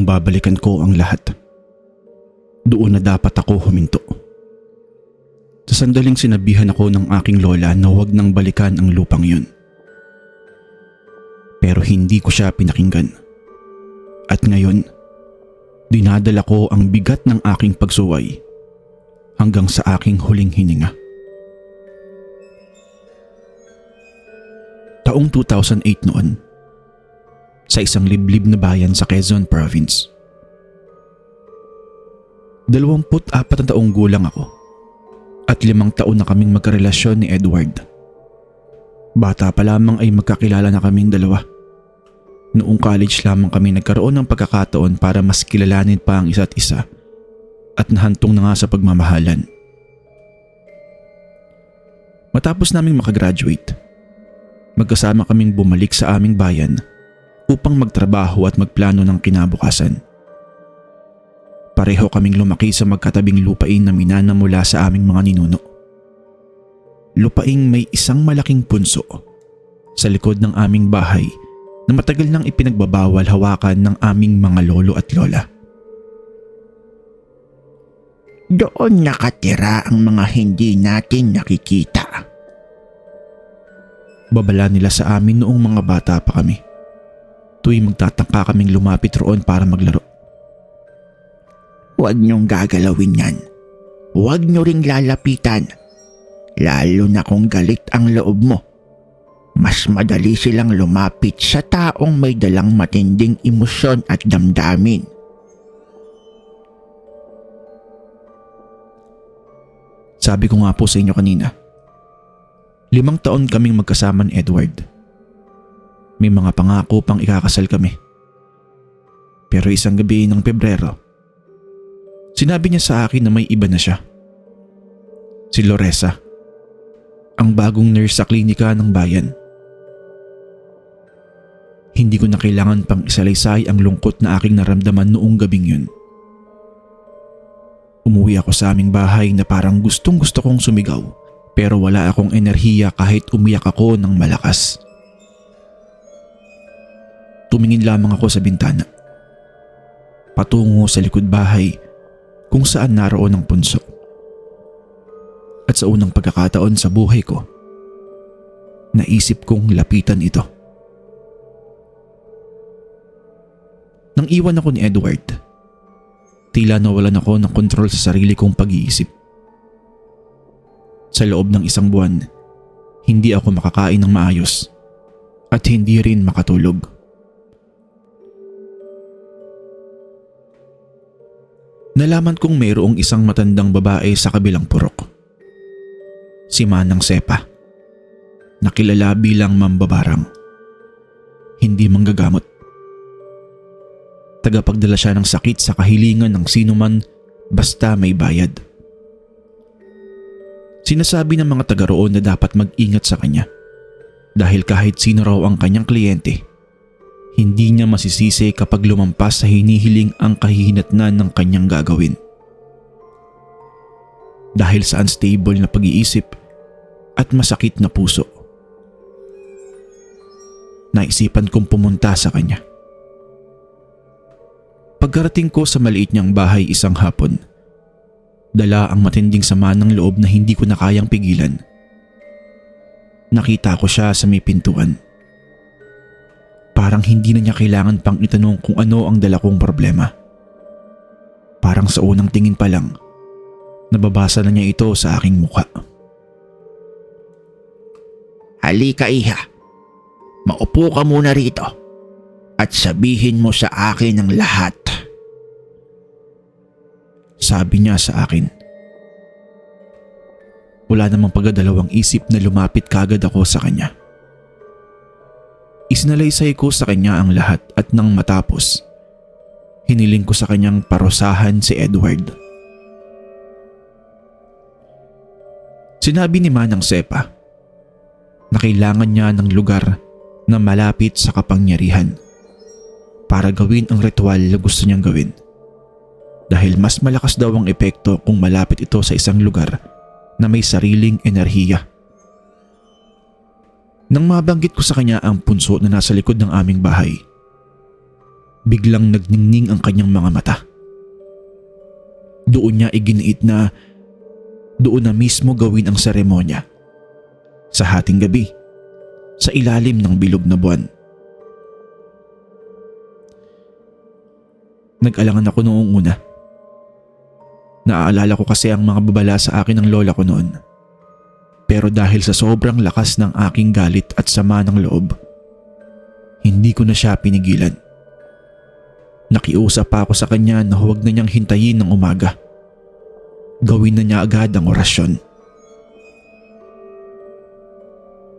kung babalikan ko ang lahat, doon na dapat ako huminto. Sa sandaling sinabihan ako ng aking lola na huwag nang balikan ang lupang yun. Pero hindi ko siya pinakinggan. At ngayon, dinadala ko ang bigat ng aking pagsuway hanggang sa aking huling hininga. Taong 2008 noon, sa isang liblib na bayan sa Quezon Province. 24 na taong gulang ako at 5 taon na kaming magkarelasyon ni Edward. Bata pa lamang ay magkakilala na kaming dalawa. Noong college lamang kami nagkaroon ng pagkakataon para mas kilalanin pa ang isa't isa at nahantong na nga sa pagmamahalan. Matapos naming makagraduate, magkasama kaming bumalik sa aming bayan upang magtrabaho at magplano ng kinabukasan. Pareho kaming lumaki sa magkatabing lupain na minana mula sa aming mga ninuno. Lupaing may isang malaking punso sa likod ng aming bahay na matagal nang ipinagbabawal hawakan ng aming mga lolo at lola. Doon nakatira ang mga hindi natin nakikita. Babala nila sa amin noong mga bata pa kami. Tuwing magtatangka kaming lumapit roon para maglaro. Huwag niyong gagalawin yan. Huwag niyo ring lalapitan. Lalo na kung galit ang loob mo. Mas madali silang lumapit sa taong may dalang matinding emosyon at damdamin. Sabi ko nga po sa inyo kanina, 5 taon kaming magkasama ni Edward. May mga pangako pang ikakasal kami. Pero isang gabi ng Pebrero, sinabi niya sa akin na may iba na siya. Si Loresa, ang bagong nurse sa klinika ng bayan. Hindi ko na kailangan pang isalaysay ang lungkot na aking naramdaman noong gabing yun. Umuwi ako sa aming bahay na parang gustong-gusto kong sumigaw, pero wala akong enerhiya kahit umiyak ako ng malakas. Tumingin lamang ako sa bintana, patungo sa likod bahay kung saan naroon ang punso. At sa unang pagkakataon sa buhay ko, naisip kong lapitan ito. Nang iwan ako ni Edward, tila nawalan ako ng kontrol sa sarili kong pag-iisip. Sa loob ng 1 buwan, hindi ako makakain ng maayos at hindi rin makatulog. Nalaman kong mayroong isang matandang babae sa kabilang purok. Si Manang Sepa, nakilala bilang mambabarang. Hindi manggagamot. Tagapagdala siya ng sakit sa kahilingan ng sinuman basta may bayad. Sinasabi ng mga taga roon na dapat mag-ingat sa kanya dahil kahit sino raw ang kanyang kliyente, hindi niya masisisi kapag lumampas sa hinihiling ang kahihinatnan ng kanyang gagawin. Dahil sa unstable na pag-iisip at masakit na puso, naisipan kong pumunta sa kanya. Pagkarating ko sa maliit niyang bahay isang hapon, dala ang matinding sama ng loob na hindi ko na kayang pigilan. Nakita ko siya sa may pintuan. Parang hindi na niya kailangan pang itanong kung ano ang dala kong problema. Parang sa unang tingin pa lang, nababasa na niya ito sa aking mukha. Halika iha, maupo ka muna rito at sabihin mo sa akin ang lahat. Sabi niya sa akin. Wala namang pagdadalawang isip na lumapit kagad ako sa kanya. Isinalaysay ko sa kanya ang lahat at nang matapos, hiniling ko sa kanyang parusahan si Edward. Sinabi ni Manang Sepa na kailangan niya ng lugar na malapit sa kapangyarihan para gawin ang ritual na gusto niyang gawin. Dahil mas malakas daw ang epekto kung malapit ito sa isang lugar na may sariling enerhiya. Nang mabanggit ko sa kanya ang punso na nasa likod ng aming bahay, Biglang nagningning ang kanyang mga mata. Doon niya iginiit na doon na mismo gawin ang seremonya. Sa hating gabi, sa ilalim ng bilog na buwan. Nag-alangan ako noong una. Naaalala ko kasi ang mga babala sa akin ng lola ko noon. Pero dahil sa sobrang lakas ng aking galit at sama ng loob, hindi ko na siya pinigilan. Nakiusap pa ako sa kanya na huwag na niyang hintayin ng umaga. Gawin na niya agad ang orasyon.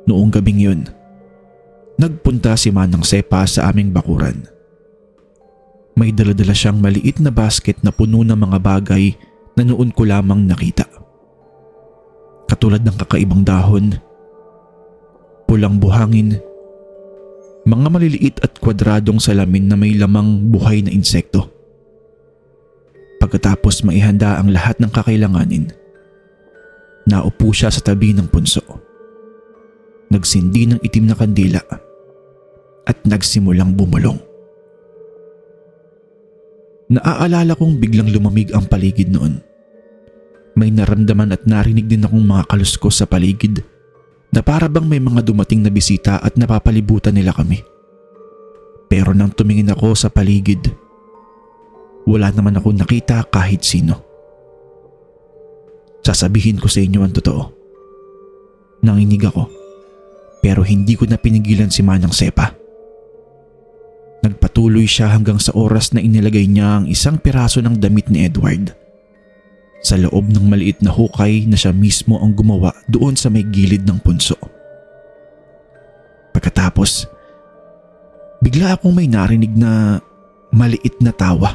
Noong gabing yun, nagpunta si Manang Sepa sa aming bakuran. May daladala siyang maliit na basket na puno ng mga bagay na noon ko lamang nakita. Katulad ng kakaibang dahon, pulang buhangin, mga maliliit at kwadradong salamin na may lamang buhay na insekto. Pagkatapos maihanda ang lahat ng kakailanganin, naupo siya sa tabi ng punso. Nagsindi ng itim na kandila at nagsimulang bumulong. Naaalala kong biglang lumamig ang paligid noon. May naramdaman at narinig din akong mga kaluskos sa paligid na para bang may mga dumating na bisita at napapalibutan nila kami. Pero nang tumingin ako sa paligid, wala naman ako nakita kahit sino. Sasabihin ko sa inyo ang totoo. Nanginig ako, pero hindi ko na pinigilan si Manang Sepa. Nagpatuloy siya hanggang sa oras na inilagay niya ang isang piraso ng damit ni Edward sa loob ng maliit na hukay na siya mismo ang gumawa doon sa may gilid ng punso. Pagkatapos, bigla akong may narinig na maliit na tawa.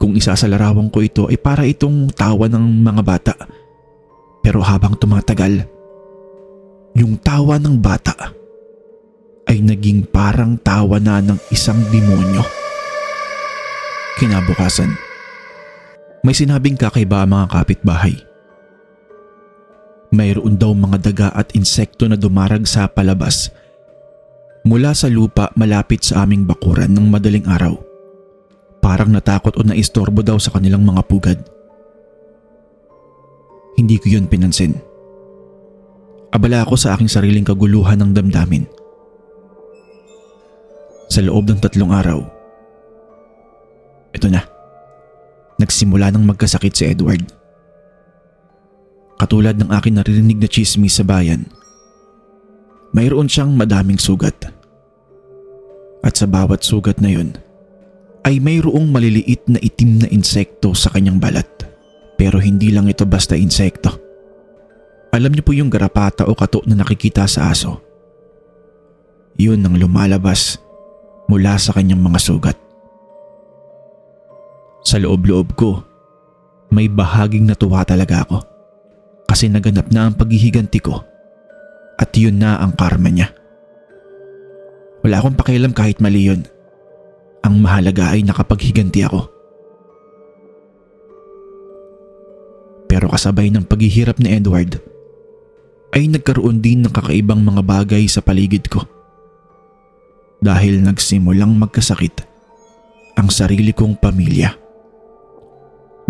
Kung isasalarawan ko ito ay para itong tawa ng mga bata. Pero habang tumatagal, yung tawa ng bata ay naging parang tawa na ng isang demonyo. Kinabukasan, may sinabing kakaiba ang mga kapitbahay. Mayroon daw mga daga at insekto na dumarag sa palabas mula sa lupa malapit sa aming bakuran ng madaling araw. Parang natakot o naistorbo daw sa kanilang mga pugad. Hindi ko yun pinansin. Abala ako sa aking sariling kaguluhan ng damdamin. Sa loob ng 3 araw, ito na. Nagsimula nang magkasakit si Edward. Katulad ng aking naririnig na chismis sa bayan, mayroon siyang madaming sugat. At sa bawat sugat na yun, ay mayroong maliliit na itim na insekto sa kanyang balat. Pero hindi lang ito basta insekto. Alam niyo po yung garapata o kato na nakikita sa aso? Yun ang lumalabas mula sa kanyang mga sugat. Sa loob-loob ko, may bahaging natuwa talaga ako kasi naganap na ang paghihiganti ko at yun na ang karma niya. Wala akong pakialam kahit mali yun. Ang mahalaga ay nakapaghiganti ako. Pero kasabay ng paghihirap ni Edward, ay nagkaroon din ng kakaibang mga bagay sa paligid ko. Dahil nagsimulang magkasakit ang sarili kong pamilya.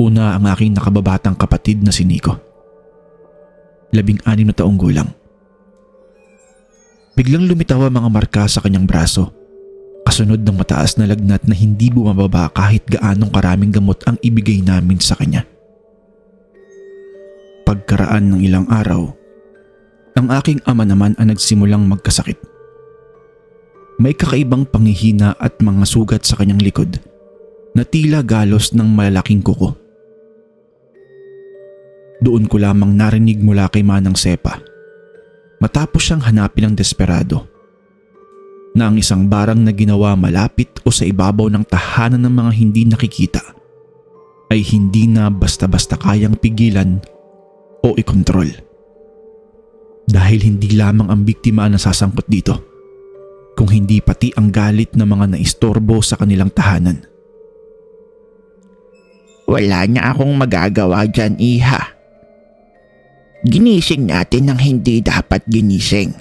Una ang aking nakababatang kapatid na si Nico. 16 na taong gulang. Biglang lumitaw ang mga marka sa kanyang braso, kasunod ng mataas na lagnat na hindi bumababa kahit gaanong karaming gamot ang ibigay namin sa kanya. Pagkaraan ng ilang araw, ang aking ama naman ang nagsimulang magkasakit. May kakaibang panghihina at mga sugat sa kanyang likod na tila galos ng malalaking kuko. Doon ko lamang narinig mula kay Manang Sepa, matapos siyang hanapin ng desperado, na ang isang barang na ginawa malapit o sa ibabaw ng tahanan ng mga hindi nakikita ay hindi na basta-basta kayang pigilan o ikontrol. Dahil hindi lamang ang biktima ang nasasangkot dito, kung hindi pati ang galit ng mga naistorbo sa kanilang tahanan. Wala na akong magagawa dyan, iha. Ginising natin ng hindi dapat ginising.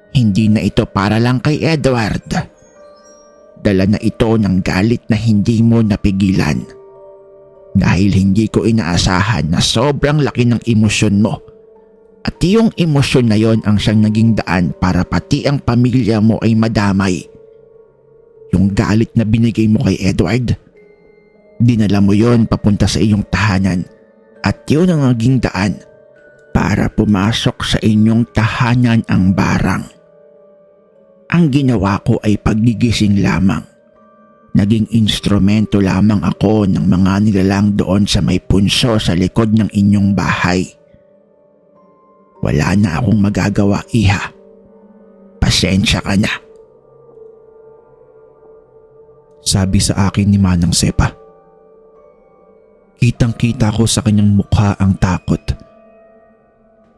Hindi na ito para lang kay Edward. dala na ito ng galit na hindi mo napigilan. Dahil hindi ko inaasahan na sobrang laki ng emosyon mo. At yung emosyon na yon ang siyang naging daan para pati ang pamilya mo ay madamay. Yung galit na binigay mo kay Edward, dinala mo yon papunta sa iyong tahanan at yun ang naging daan para pumasok sa inyong tahanan ang barang. Ang ginawa ko ay paggigising lamang. Naging instrumento lamang ako ng mga nilalang doon sa may punso sa likod ng inyong bahay. Wala na akong magagawa, iha. Pasensya ka na. Sabi sa akin ni Manang Sepa. Kitang-kita ko sa kanyang mukha ang takot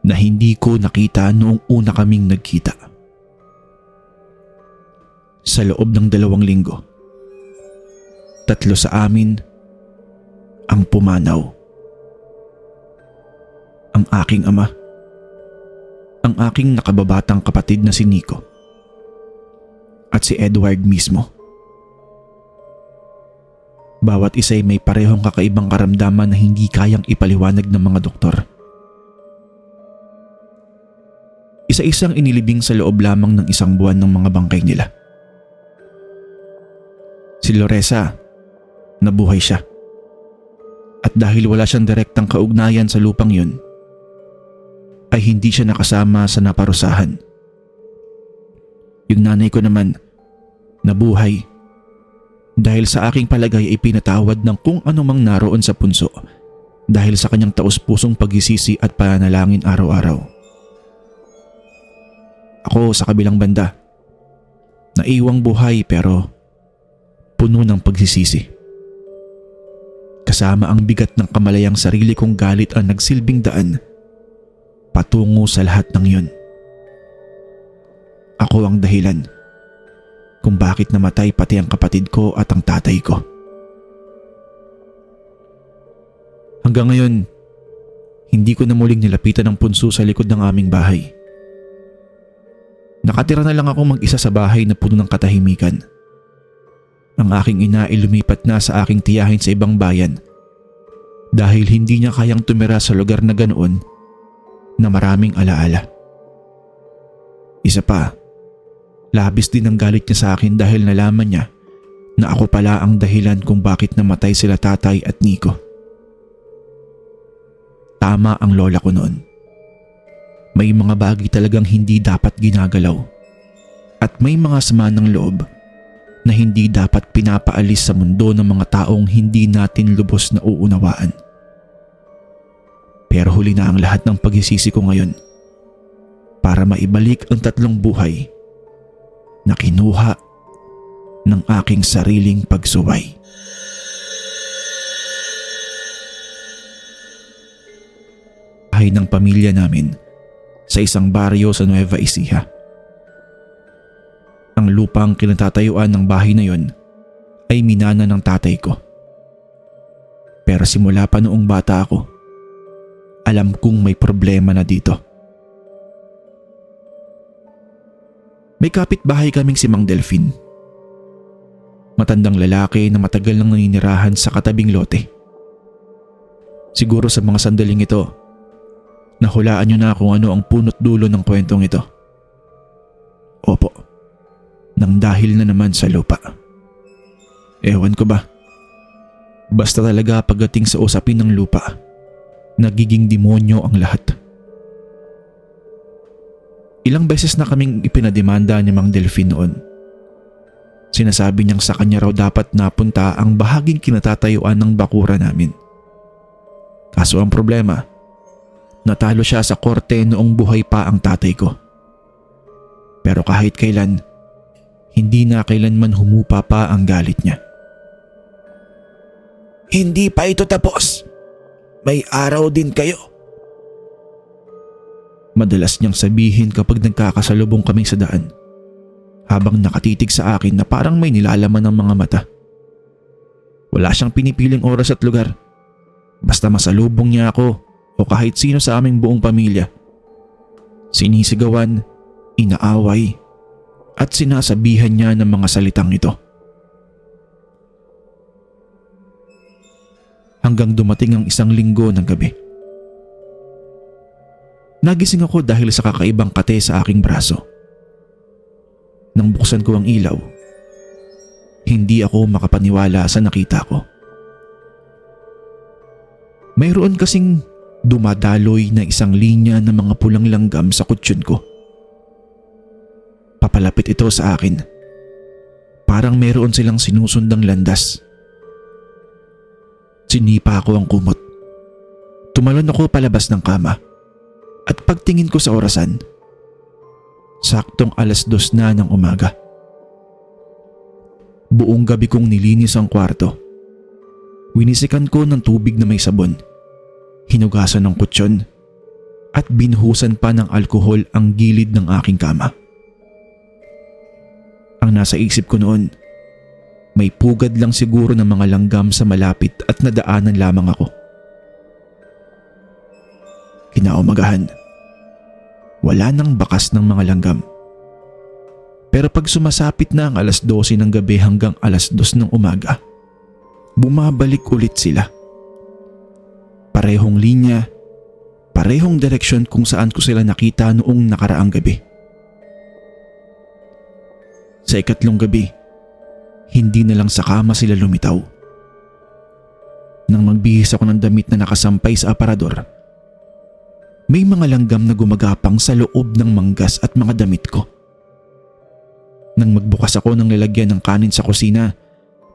na hindi ko nakita noong una kaming nagkita. Sa loob ng 2 linggo, 3 sa amin ang pumanaw. Ang aking ama, ang aking nakababatang kapatid na si Nico, at si Edward mismo. Bawat isa ay may parehong kakaibang karamdaman na hindi kayang ipaliwanag ng mga doktor. Isa-isang inilibing sa loob lamang ng 1 buwan ng mga bangkay nila. Si Loresa, nabuhay siya. At dahil wala siyang direktang kaugnayan sa lupang yun, ay hindi siya nakasama sa naparusahan. Yung nanay ko naman, nabuhay. Dahil sa aking palagay ay pinatawad ng kung anumang naroon sa punso dahil sa kanyang taos-pusong pagsisisi at panalangin araw-araw. Ako sa kabilang banda, naiwang buhay pero puno ng pagsisisi. Kasama ang bigat ng kamalayang sarili kong galit ang nagsilbing daan patungo sa lahat ng yun. Ako ang dahilan kung bakit namatay pati ang kapatid ko at ang tatay ko. Hanggang ngayon, hindi ko na muling nilapitan ang punso sa likod ng aming bahay. Nakatira na lang ako mag-isa sa bahay na puno ng katahimikan. Ang aking ina ay lumipat na sa aking tiyahin sa ibang bayan dahil hindi niya kayang tumira sa lugar na ganoon na maraming alaala. Isa pa, labis din ang galit niya sa akin dahil nalaman niya na ako pala ang dahilan kung bakit namatay sila tatay at Nico. Tama ang lola ko noon. May mga bagay talagang hindi dapat ginagalaw at may mga sama ng loob na hindi dapat pinapaalis sa mundo ng mga taong hindi natin lubos na uunawaan. Pero huli na ang lahat ng pagsisisi ko ngayon para maibalik ang 3 buhay na kinuha ng aking sariling pagsuway. Bahay ng pamilya namin sa isang baryo sa Nueva Ecija. Ang lupang kinatatayuan ng bahay na yon ay minana ng tatay ko. Pero simula pa noong bata ako, alam kong may problema na dito. May kapitbahay kaming si Mang Delfin. Matandang lalaki na matagal nang naninirahan sa katabing lote. Siguro sa mga sandaling ito, nahulaan niyo na kung ano ang punot dulo ng kwentong ito. Opo, nang dahil na naman sa lupa. Ewan ko ba, basta talaga pagdating sa usapin ng lupa, nagiging demonyo ang lahat. Ilang beses na kaming ipinademanda ni Mang Delfin noon. Sinasabi niyang sa kanya raw dapat napunta ang bahaging kinatatayuan ng bakura namin. Kaso ang problema, natalo siya sa korte noong buhay pa ang tatay ko. Pero kahit kailan, hindi na kailanman humupa pa ang galit niya. Hindi pa ito tapos. May araw din kayo. Madalas niyang sabihin kapag nagkakasalubong kami sa daan, habang nakatitig sa akin na parang may nilalaman ng mga mata. Wala siyang pinipiling oras at lugar. Basta masalubong niya ako o kahit sino sa aming buong pamilya. Sinisigawan, inaaway, at sinasabihan niya ng mga salitang ito. hanggang dumating ang 1 linggo ng gabi. Nagising ako dahil sa kakaibang kate sa aking braso. Nang buksan ko ang ilaw, hindi ako makapaniwala sa nakita ko. Mayroon kasing dumadaloy na 1 linya ng mga pulang langgam sa kutsyon ko. Papalapit ito sa akin. Parang mayroon silang sinusundang landas. Sinipa ako ang kumot. Tumalon ako palabas ng kama. At pagtingin ko sa orasan, saktong 2:00 na ng umaga. Buong gabi kong nilinis ang kwarto. Winisikan ko ng tubig na may sabon. Hinugasan ng kutsyon at binhusan pa ng alkohol ang gilid ng aking kama. Ang nasa isip ko noon, may pugad lang siguro ng mga langgam sa malapit at nadaanan lamang ako. Kinaumagahan, wala nang bakas ng mga langgam. Pero pag sumasapit na ang 12:00 ng gabi hanggang 2:00 ng umaga, bumabalik ulit sila. Parehong linya, parehong direksyon kung saan ko sila nakita noong nakaraang gabi. Sa 3 gabi, hindi na lang sa kama sila lumitaw. Nang magbihis ako ng damit na nakasampay sa aparador, may mga langgam na gumagapang sa loob ng manggas at mga damit ko. Nang magbukas ako ng lalagyan ng kanin sa kusina,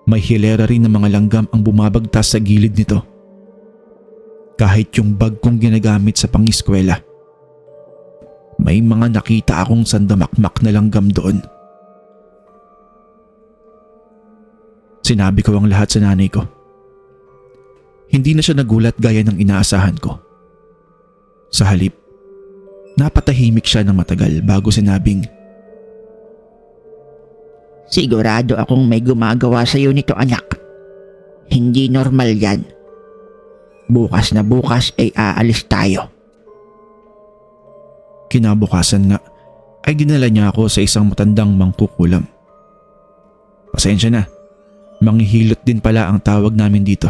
may hilera rin ng mga langgam ang bumabagtas sa gilid nito. Kahit yung bag kong ginagamit sa pangiskwela, may mga nakita akong sandamakmak na langgam doon. Sinabi ko ang lahat sa nanay ko. Hindi na siya nagulat gaya ng inaasahan ko. Sa halip, napatahimik siya ng matagal bago sinabing, Sigurado akong may gumagawa sa iyo nito, anak. Hindi normal yan. Bukas na bukas ay aalis tayo. Kinabukasan nga ay dinala niya ako sa isang matandang mangkukulam. Pasensya na, manghihilot din pala ang tawag namin dito.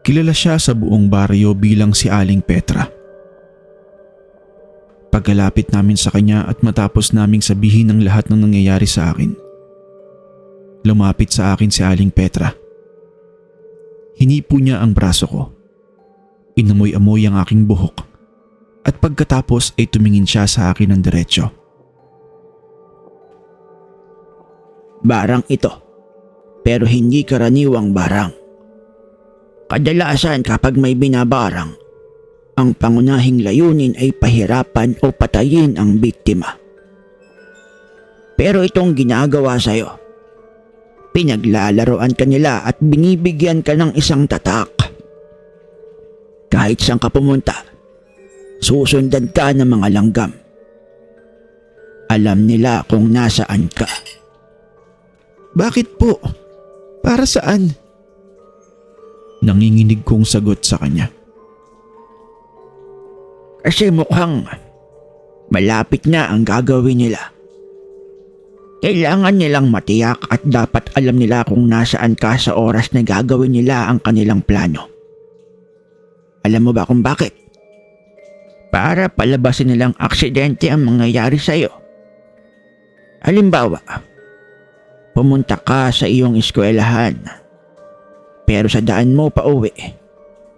Kilala siya sa buong baryo bilang si Aling Petra. Pagkalapit namin sa kanya at matapos naming sabihin ang lahat ng nangyayari sa akin, lumapit sa akin si Aling Petra. Hinipo niya ang braso ko. Inamoy-amoy ang aking buhok at pagkatapos ay tumingin siya sa akin ng diretsyo. Barang ito, pero hindi karaniwang barang. Kadalasan kapag may binabarang, ang pangunahing layunin ay pahirapan o patayin ang biktima. Pero itong ginagawa sa'yo, pinaglalaroan ka nila at binibigyan ka ng isang tatak. Kahit saan ka pumunta, susundan ka ng mga langgam. Alam nila kung nasaan ka. Bakit po? Para saan? Nanginginig kong sagot sa kanya. Kasi mukhang malapit na ang gagawin nila. Kailangan nilang matiyak at dapat alam nila kung nasaan ka sa oras na gagawin nila ang kanilang plano. Alam mo ba kung bakit? Para palabasin nilang aksidente ang mangyayari sa iyo. Halimbawa, pumunta ka sa iyong eskwelahan, pero sa daan mo pa uwi,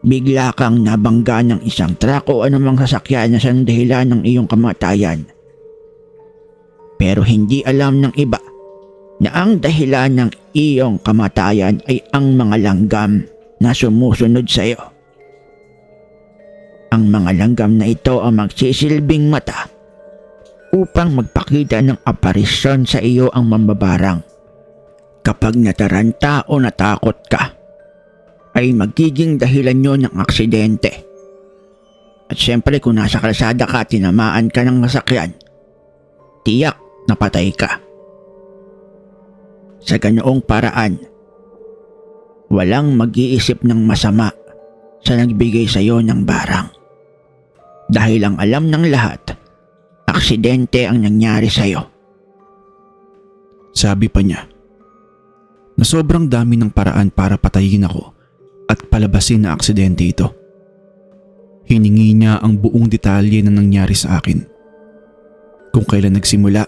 bigla kang nabangga ng isang truck o anumang sasakyan na siyang dahilan ng iyong kamatayan. Pero hindi alam ng iba na ang dahilan ng iyong kamatayan ay ang mga langgam na sumusunod sa iyo. Ang mga langgam na ito ang magsisilbing mata upang magpakita ng aparisyon sa iyo ang mambabarang. Kapag nataranta o natakot ka, ay magiging dahilan nyo ng aksidente. At syempre kung nasa kalsada ka, tinamaan ka ng masakyan, tiyak na patay ka. Sa ganoong paraan, walang mag-iisip ng masama sa nagbigay sa iyo ng barang. Dahil ang alam ng lahat, aksidente ang nangyari sa iyo. Sabi pa niya. na sobrang dami ng paraan para patayin ako at palabasin na aksidente ito. Hiningi niya ang buong detalye na nangyari sa akin. Kung kailan nagsimula,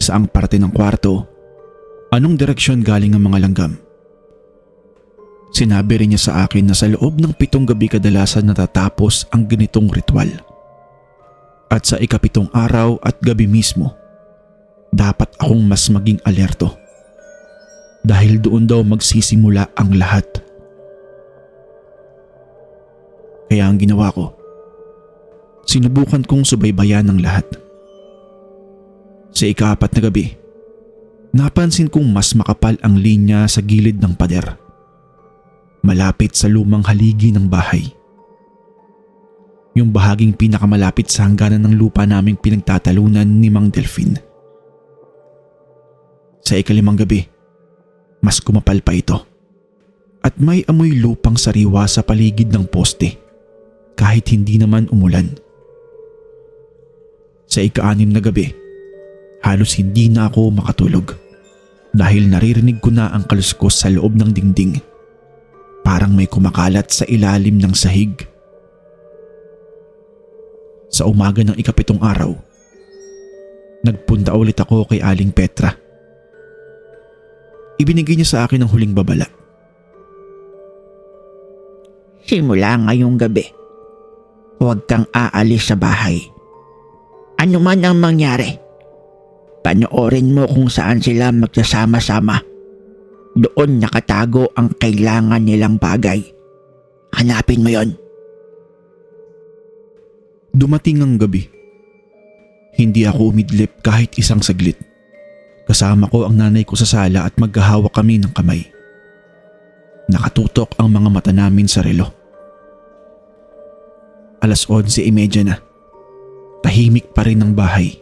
saang parte ng kwarto, anong direksyon galing ang mga langgam. Sinabi rin niya sa akin na sa loob ng 7 gabi kadalasan natatapos ang ganitong ritual. At sa ika-7 araw at gabi mismo, dapat akong mas maging alerto. Dahil doon daw magsisimula ang lahat. Kaya ang ginawa ko, sinubukan kong subaybayan ang lahat. Sa ika-4 na gabi, napansin kong mas makapal ang linya sa gilid ng pader. Malapit sa lumang haligi ng bahay. Yung bahaging pinakamalapit sa hangganan ng lupa naming pinagtatalunan ni Mang Delfin. Sa ika-5 gabi, mas kumapal pa ito. At may amoy lupang sariwa sa paligid ng poste kahit hindi naman umulan. Sa ika-6 na gabi, halos hindi na ako makatulog dahil naririnig ko na ang kaluskos sa loob ng dingding. Parang may kumakalat sa ilalim ng sahig. Sa umaga ng ika-7 araw, nagpunta ulit ako kay Aling Petra. Ibinigay niya sa akin ang huling babala. Simula ngayong gabi, huwag kang aalis sa bahay. Ano man ang mangyari, panoorin mo kung saan sila magsasama-sama. Doon nakatago ang kailangan nilang bagay. Hanapin mo yon. Dumating ang gabi. Hindi ako umidlip kahit isang saglit. Kasama ko ang nanay ko sa sala at maghahawak kami ng kamay. Nakatutok ang mga mata namin sa relo. 11:30 na. Tahimik pa rin ang bahay.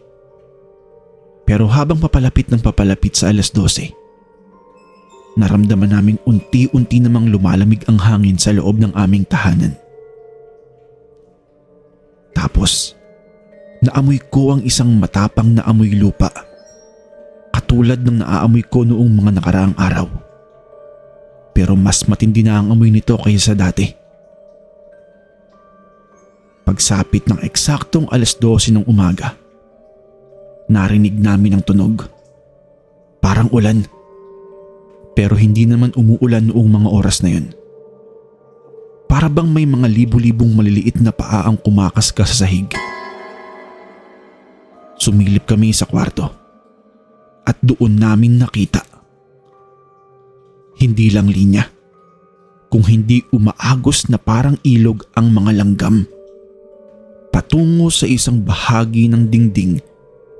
Pero habang papalapit sa 12:00, naramdaman naming unti-unti namang lumalamig ang hangin sa loob ng aming tahanan. Tapos, naamoy ko ang isang matapang na amoy lupa. Katulad ng naaamoy ko noong mga nakaraang araw. Pero mas matindi na ang amoy nito kaysa sa dati. Pagsapit ng eksaktong 12:00 ng umaga, narinig namin ang tunog. Parang ulan. Pero hindi naman umuulan noong mga oras na yun. Para bang may mga libu-libong maliliit na paa ang kumakaskas sa sahig. Sumilip kami sa kwarto at doon namin nakita. Hindi lang linya, kung hindi umaagos na parang ilog ang mga langgam. Patungo sa isang bahagi ng dingding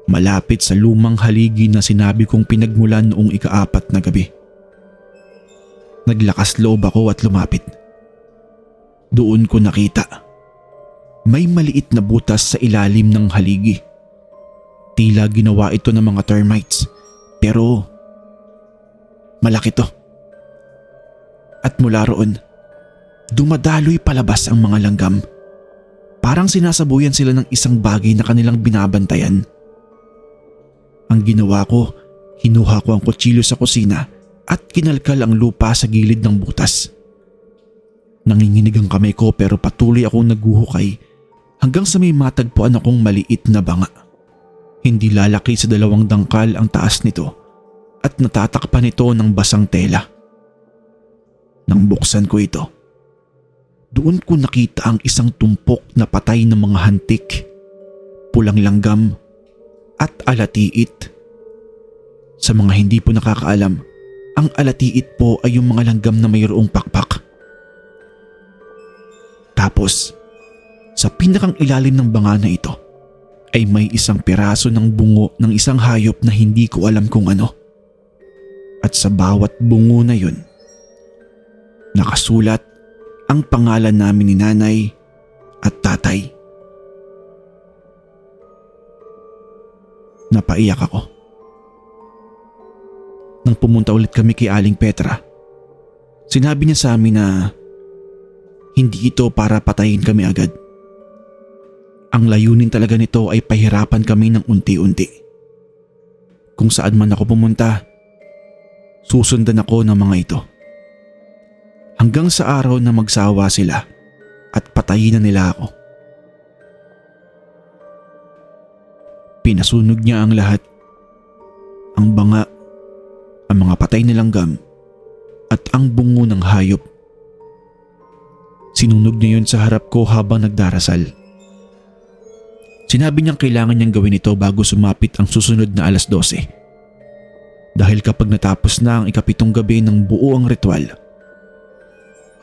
malapit sa lumang haligi na sinabi kong pinagmulan noong ika-4 na gabi. Naglakas loob ako at lumapit. Doon ko nakita. May maliit na butas sa ilalim ng haligi. Tila ginawa ito ng mga termites, pero malaki to. At mula roon, dumadaloy palabas ang mga langgam. Parang sinasabuyan sila ng isang bagay na kanilang binabantayan. Ang ginawa ko, hinuha ko ang kutsilyo sa kusina at kinalkal ang lupa sa gilid ng butas. Nanginginig ang kamay ko pero patuloy akong naghuhukay hanggang sa may matagpuan akong maliit na banga. Hindi lalaki sa 2 dangkal ang taas nito at natatakpan ito ng basang tela. Nang buksan ko ito, doon ko nakita ang isang tumpok na patay ng mga hantik, pulang langgam at alatiit. Sa mga hindi po nakakaalam, ang alatiit po ay yung mga langgam na mayroong pakpak. Tapos, sa pinakang ilalim ng banga na ito ay may isang piraso ng bungo ng isang hayop na hindi ko alam kung ano. At sa bawat bungo na yun, nakasulat ang pangalan namin ni nanay at tatay. Napaiyak ako. Nang pumunta ulit kami kay Aling Petra, sinabi niya sa amin na hindi ito para patayin kami agad. Ang layunin talaga nito ay pahirapan kami ng unti-unti. Kung saan man ako pumunta, Susundan ako ng mga ito. Hanggang sa araw na magsawa sila at patayin na nila ako. Pinasunog niya ang lahat. Ang banga, ang mga patay na langgam, at ang bungo ng hayop. Sinunog niya yun sa harap ko habang nagdarasal. Sinabi niyang kailangan niyang gawin ito bago sumapit ang susunod na 12:00. Dahil kapag natapos na ang ikapitong gabi ng buo ang ritual,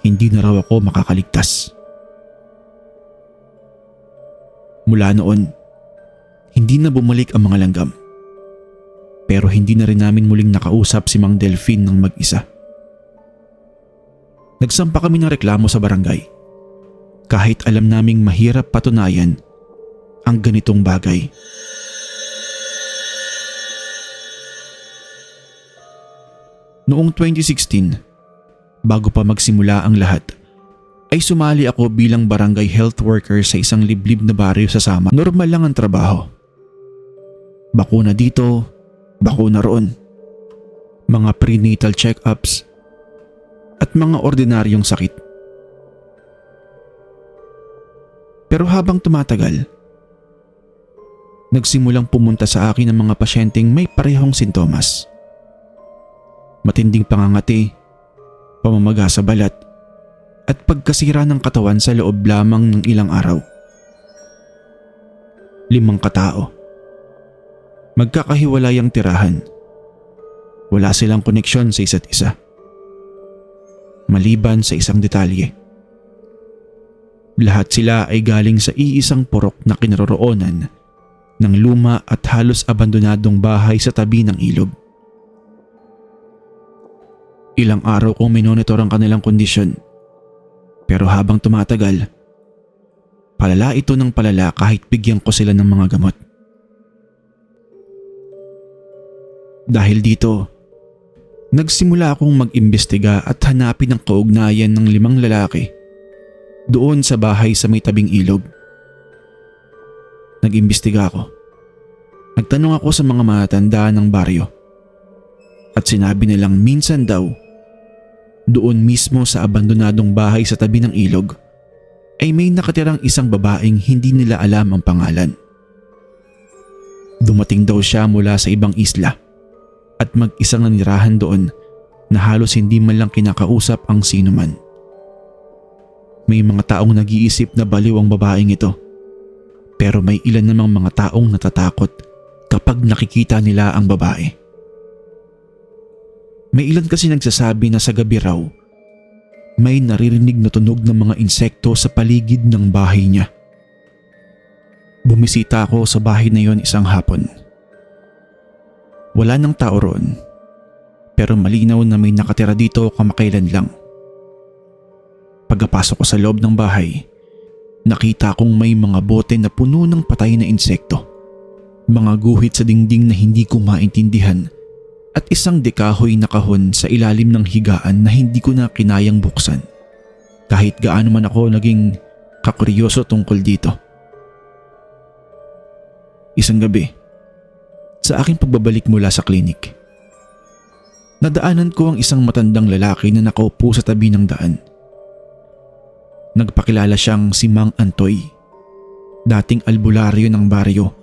hindi na raw ako makakaligtas. Mula noon, hindi na bumalik ang mga langgam. Pero hindi na rin namin muling nakausap si Mang Delphine ng mag-isa. Nagsampa kami ng reklamo sa barangay. Kahit alam naming mahirap patunayan ang ganitong bagay. Noong 2016, bago pa magsimula ang lahat, ay sumali ako bilang barangay health worker sa isang liblib na baryo sa Sama. Normal lang ang trabaho. Bakuna dito, bakuna roon. Mga prenatal check-ups at mga ordinaryong sakit. Pero habang tumatagal, nagsimulang pumunta sa akin ang mga pasyenteng may parehong sintomas. Matinding pangangati, pamamaga sa balat, at pagkasira ng katawan sa loob lamang ng ilang araw. 5 katao. Magkakahiwalay ang tirahan. Wala silang koneksyon sa isa't isa. Maliban sa isang detalye. Lahat sila ay galing sa iisang purok na kinaroroonan ng luma at halos abandonadong bahay sa tabi ng ilog. Ilang araw kong minonitor ang kanilang kondisyon. Pero habang tumatagal, palala ito ng palala kahit bigyan ko sila ng mga gamot. Dahil dito, nagsimula akong mag-imbestiga at hanapin ang kaugnayan ng 5 lalaki doon sa bahay sa may tabing ilog. Nag-imbestiga ako. Nagtanong ako sa mga matanda ng baryo at sinabi nilang minsan daw doon mismo sa abandonadong bahay sa tabi ng ilog ay may nakatirang isang babaeng hindi nila alam ang pangalan. Dumating daw siya mula sa ibang isla at mag-isang nanirahan doon na halos hindi man lang kinakausap ang sinuman. May mga taong nag-iisip na baliw ang babaeng ito, pero may ilan namang mga taong natatakot kapag nakikita nila ang babae. May ilan kasi nagsasabi na sa gabi raw may naririnig na tunog ng mga insekto sa paligid ng bahay niya. Bumisita ako sa bahay na yon isang hapon. Wala nang tao roon, pero malinaw na may nakatira dito kamakailan lang. Pagkapasok ko sa loob ng bahay, nakita kong may mga bote na puno ng patay na insekto, mga guhit sa dingding na hindi ko maintindihan, at isang dekahoy na kahon sa ilalim ng higaan na hindi ko na kinayang buksan. Kahit gaano man ako naging kakuryoso tungkol dito. Isang gabi, sa aking pagbabalik mula sa klinik, nadaanan ko ang isang matandang lalaki na nakaupo sa tabi ng daan. Nagpakilala siyang si Mang Antoy, dating albularyo ng baryo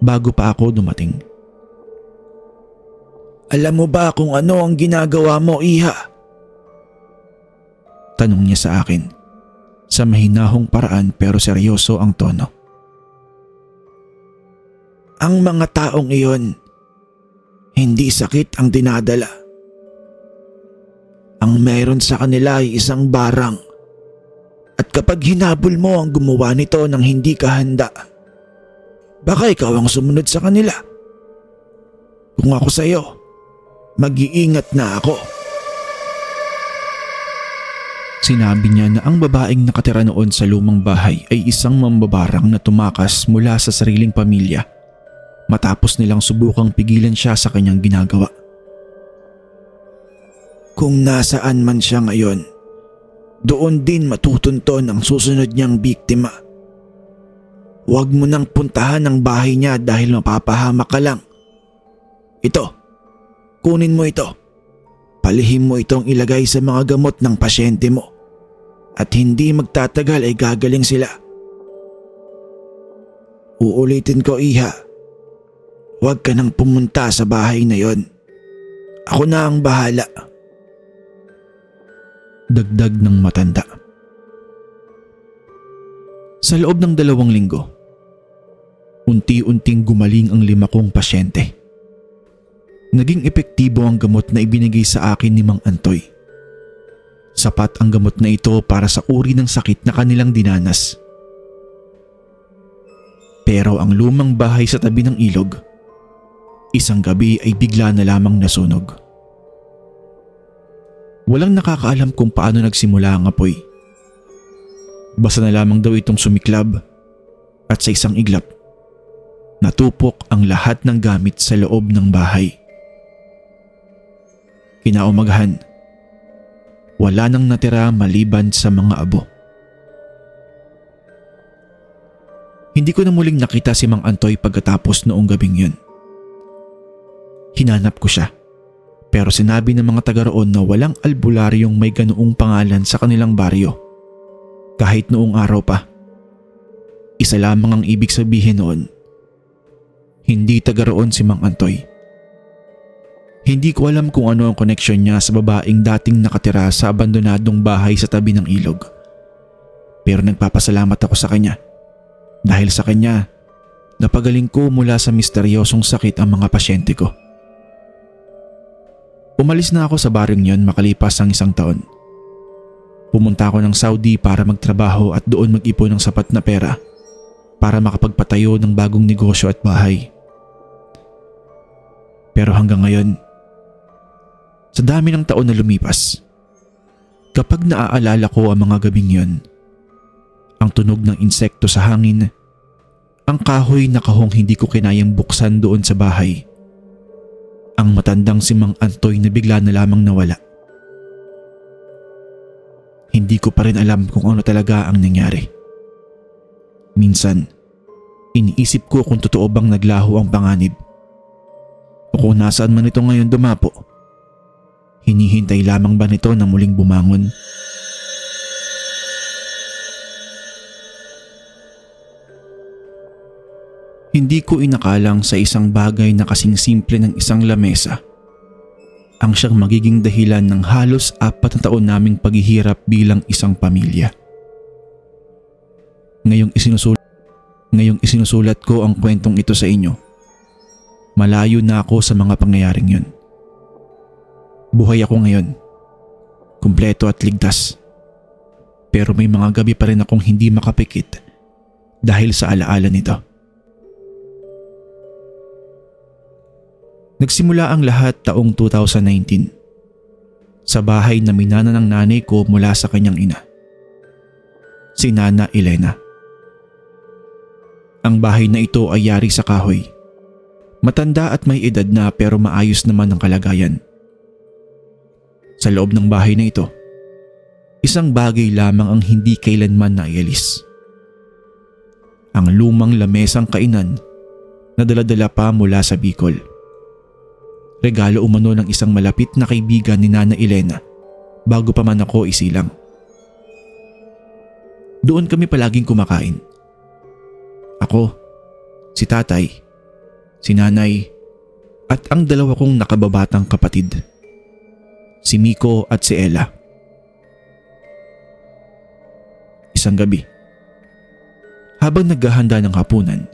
bago pa ako dumating. Alam mo ba kung ano ang ginagawa mo, Iha? Tanong niya sa akin, sa mahinahong paraan pero seryoso ang tono. Ang mga taong iyon, hindi sakit ang dinadala. Ang meron sa kanila ay isang barang. At kapag hinabol mo ang gumawa nito nang hindi ka handa, baka ikaw ang sumunod sa kanila. Kung ako sa'yo, mag-iingat na ako. Sinabi niya na ang babaeng nakatira noon sa lumang bahay ay isang mambabarang na tumakas mula sa sariling pamilya matapos nilang subukang pigilan siya sa kanyang ginagawa. Kung nasaan man siya ngayon, doon din matutunton ang susunod niyang biktima. Huwag mo nang puntahan ang bahay niya dahil mapapahamak ka lang. Ito, kunin mo ito. Palihim mo itong ilagay sa mga gamot ng pasyente mo at hindi magtatagal ay gagaling sila. Uulitin ko, Iha. Huwag ka nang pumunta sa bahay na yon. Ako na ang bahala. Dagdag ng matanda. Sa loob ng 2 linggo, unti-unting gumaling ang 5 kong pasyente. Naging epektibo ang gamot na ibinigay sa akin ni Mang Antoy. Sapat ang gamot na ito para sa uri ng sakit na kanilang dinanas. Pero ang lumang bahay sa tabi ng ilog, isang gabi ay bigla na lamang nasunog. Walang nakakaalam kung paano nagsimula ang apoy. Basta na lamang daw itong sumiklab at sa isang iglap, natupok ang lahat ng gamit sa loob ng bahay. Kinaumagahan, wala nang natira maliban sa mga abo. Hindi ko na muling nakita si Mang Antoy pagkatapos noong gabing yun. Hinanap ko siya, pero sinabi ng mga taga roon na walang albularyong may ganoong pangalan sa kanilang baryo. Kahit noong araw pa. Isa lamang ang ibig sabihin noon. Hindi taga roon si Mang Antoy. Hindi ko alam kung ano ang koneksyon niya sa babaeng dating nakatira sa abandonadong bahay sa tabi ng ilog. Pero nagpapasalamat ako sa kanya. Dahil sa kanya, napagaling ko mula sa misteryosong sakit ang mga pasyente ko. Umalis na ako sa baryong yon makalipas ang 1 taon. Pumunta ako ng Saudi para magtrabaho at doon mag-ipon ng sapat na pera para makapagpatayo ng bagong negosyo at bahay. Pero hanggang ngayon, sa dami ng taon na lumipas, kapag naaalala ko ang mga gabing yon, ang tunog ng insekto sa hangin, ang kahoy na kahong hindi ko kinayang buksan doon sa bahay, ang matandang si Mang Antoy na bigla na lamang nawala. Hindi ko pa rin alam kung ano talaga ang nangyari. Minsan, iniisip ko kung totoo bang naglaho ang panganib o kung nasaan man ito ngayon dumapo. Hinihintay lamang ba nito na muling bumangon? Hindi ko inakalang sa isang bagay na kasing simple ng isang lamesa ang siyang magiging dahilan ng halos 4 na taon naming paghihirap bilang isang pamilya. Ngayong isinusulat ko ang kwentong ito sa inyo, malayo na ako sa mga pangyayaring yun. Buhay ako ngayon, kumpleto at ligtas. Pero may mga gabi pa rin akong hindi makapikit dahil sa alaala nito. Nagsimula ang lahat taong 2019 sa bahay na minana ng nanay ko mula sa kanyang ina, si Nana Elena. Ang bahay na ito ay yari sa kahoy. Matanda at may edad na pero maayos naman ang kalagayan. Sa loob ng bahay na ito, isang bagay lamang ang hindi kailanman naialis. Ang lumang lamesang kainan na dala-dala pa mula sa Bicol. Regalo umano ng isang malapit na kaibigan ni Nana Elena bago pa man ako isilang. Doon kami palaging kumakain. Ako, si tatay, si nanay, at ang 2 kong nakababatang kapatid, si Miko at si Ella. Isang gabi, habang naghahanda ng hapunan,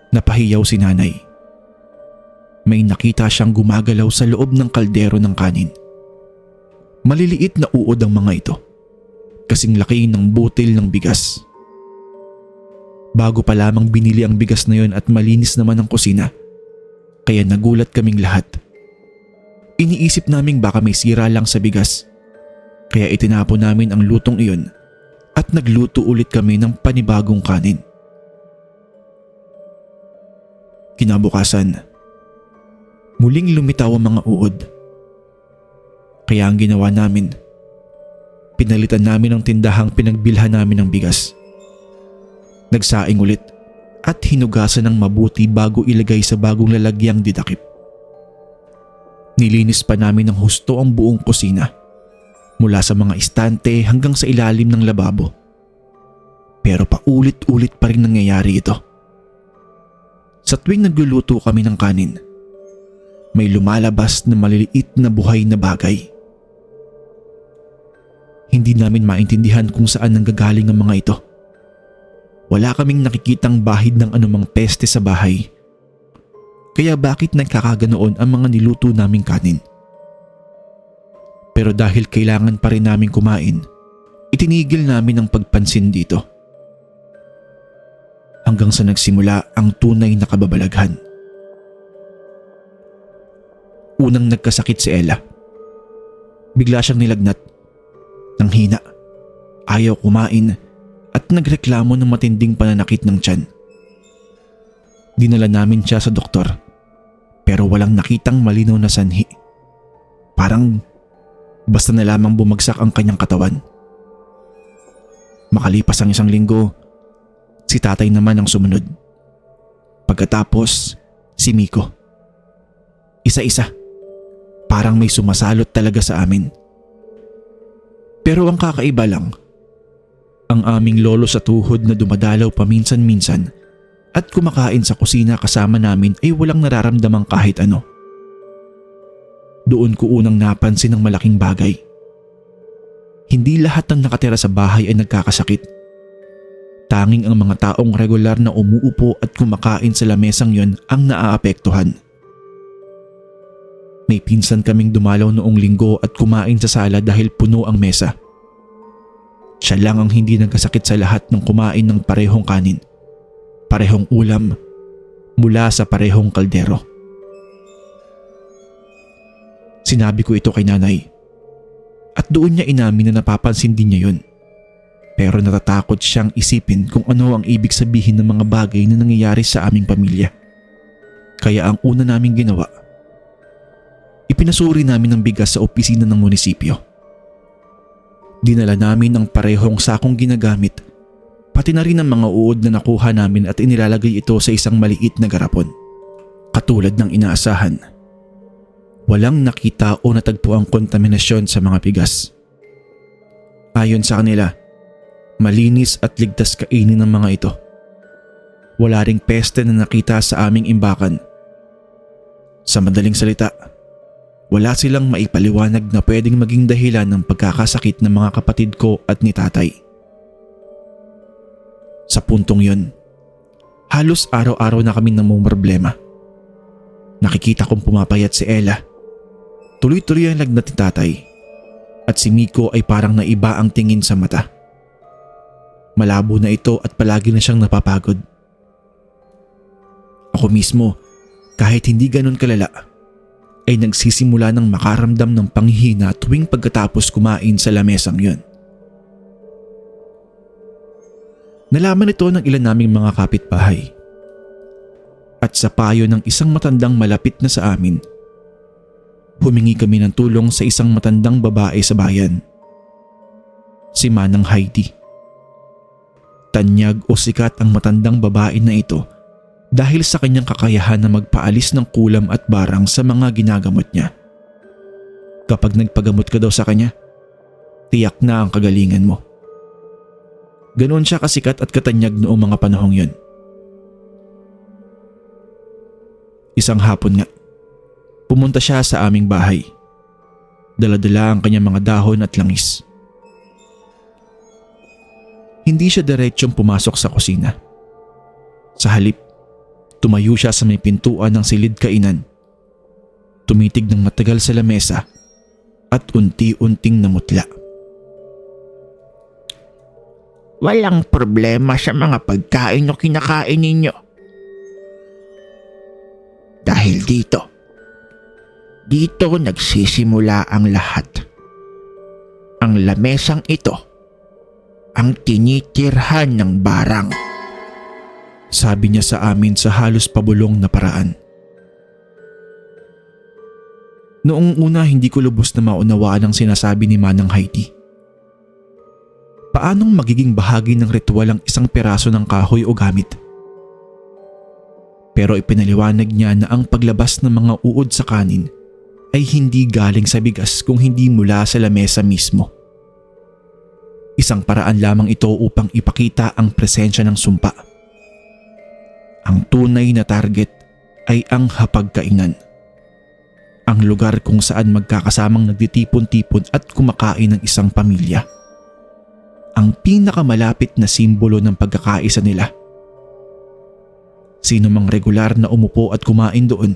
napahiyaw si nanay. May nakita siyang gumagalaw sa loob ng kaldero ng kanin. Maliliit na uod ang mga ito, kasing laki ng butil ng bigas. Bago pa lamang binili ang bigas na yon at malinis naman ang kusina, kaya nagulat kaming lahat. Iniisip naming baka may sira lang sa bigas, kaya itinapon namin ang lutong iyon at nagluto ulit kami ng panibagong kanin. Kinabukasan, muling lumitaw ang mga uod. Kaya ang ginawa namin, pinalitan namin ang tindahang pinagbilhan namin ng bigas. Nagsaing ulit at hinugasan ng mabuti bago ilagay sa bagong lalagyang didakip. Nilinis pa namin ng husto ang buong kusina, mula sa mga istante hanggang sa ilalim ng lababo. Pero paulit-ulit pa rin nangyayari ito. Sa tuwing nagluluto kami ng kanin, may lumalabas na maliliit na buhay na bagay. Hindi namin maintindihan kung saan nanggagaling ang mga ito. Wala kaming nakikitang bahid ng anumang peste sa bahay. Kaya bakit nagkakaganoon ang mga niluto naming kanin? Pero dahil kailangan pa rin namin kumain, itinigil namin ang pagpansin dito. Hanggang sa nagsimula ang tunay na kababalaghan. Unang nagkasakit si Ella. Bigla siyang nilagnat, nanghina, ayaw kumain at nagreklamo ng matinding pananakit ng tiyan. Dinala namin siya sa doktor pero walang nakitang malinaw na sanhi. Parang basta na lamang bumagsak ang kanyang katawan. Makalipas ang 1 linggo, si tatay naman ang sumunod. Pagkatapos, si Miko. Isa-isa. Parang may sumasalot talaga sa amin. Pero ang kakaiba lang, ang aming lolo sa tuhod na dumadalaw paminsan-minsan at kumakain sa kusina kasama namin ay walang nararamdamang kahit ano. Doon ko unang napansin ang malaking bagay. Hindi lahat ng nakatira sa bahay ay nagkakasakit. Tanging ang mga taong regular na umuupo at kumakain sa lamesang yon ang naaapektuhan. May pinsan kaming dumalaw noong linggo at kumain sa sala dahil puno ang mesa. Siya lang ang hindi nagkasakit sa lahat ng kumain ng parehong kanin, parehong ulam, mula sa parehong kaldero. Sinabi ko ito kay nanay at doon niya inamin na napapansin din niya yun. Pero natatakot siyang isipin kung ano ang ibig sabihin ng mga bagay na nangyayari sa aming pamilya. Kaya ang una naming ginawa, ipinasuri namin ng bigas sa opisina ng munisipyo. Dinala namin ang parehong sakong ginagamit, pati na rin ang mga uod na nakuha namin at inilalagay ito sa isang maliit na garapon. Katulad ng inaasahan, walang nakita o natagpo ang kontaminasyon sa mga bigas. Ayon sa kanila, malinis at ligtas kainin ng mga ito. Wala ring peste na nakita sa aming imbakan. Sa madaling salita, wala silang maipaliwanag na pwedeng maging dahilan ng pagkakasakit ng mga kapatid ko at ni tatay. Sa puntong yun, halos araw-araw na kami namumroblema. Nakikita kong pumapayat si Ella. Tuloy-tuloy ang lagnat ni tatay. At si Miko ay parang naiba ang tingin sa mata. Malabo na ito at palagi na siyang napapagod. Ako mismo, kahit hindi ganun kalala, ay nagsisimula ng makaramdam ng panghihina tuwing pagkatapos kumain sa lamesang yun. Nalaman ito ng ilan naming mga kapitbahay. At sa payo ng isang matandang malapit na sa amin, humingi kami ng tulong sa isang matandang babae sa bayan. Si Manang Heidi. Tanyag o sikat ang matandang babae na ito dahil sa kanyang kakayahan na magpaalis ng kulam at barang sa mga ginagamot niya. Kapag nagpagamot ka daw sa kanya, tiyak na ang kagalingan mo. Ganoon siya kasikat at katanyag noong mga panahong yun. Isang hapon nga, pumunta siya sa aming bahay. Dala-dala ang kanyang mga dahon at langis. Hindi siya diretsyong pumasok sa kusina. Sa halip, tumayo siya sa may pintuan ng silid kainan. Tumitig ng matagal sa lamesa at unti-unting namutla. Walang problema sa mga pagkain o kinakain ninyo. Dahil dito nagsisimula ang lahat. Ang lamesang ito, ang tinitirhan ng barang. Sabi niya sa amin sa halos pabulong na paraan. Noong una hindi ko lubos na maunawaan ang sinasabi ni Manang Heidi. Paanong magiging bahagi ng ritual ang isang peraso ng kahoy o gamit? Pero ipinaliwanag niya na ang paglabas ng mga uod sa kanin ay hindi galing sa bigas kung hindi mula sa lamesa mismo. Isang paraan lamang ito upang ipakita ang presensya ng sumpa. Ang tunay na target ay ang hapagkainan. Ang lugar kung saan magkakasamang nagtitipon-tipon at kumakain ng isang pamilya. Ang pinakamalapit na simbolo ng pagkakaisa nila. Sino mang regular na umupo at kumain doon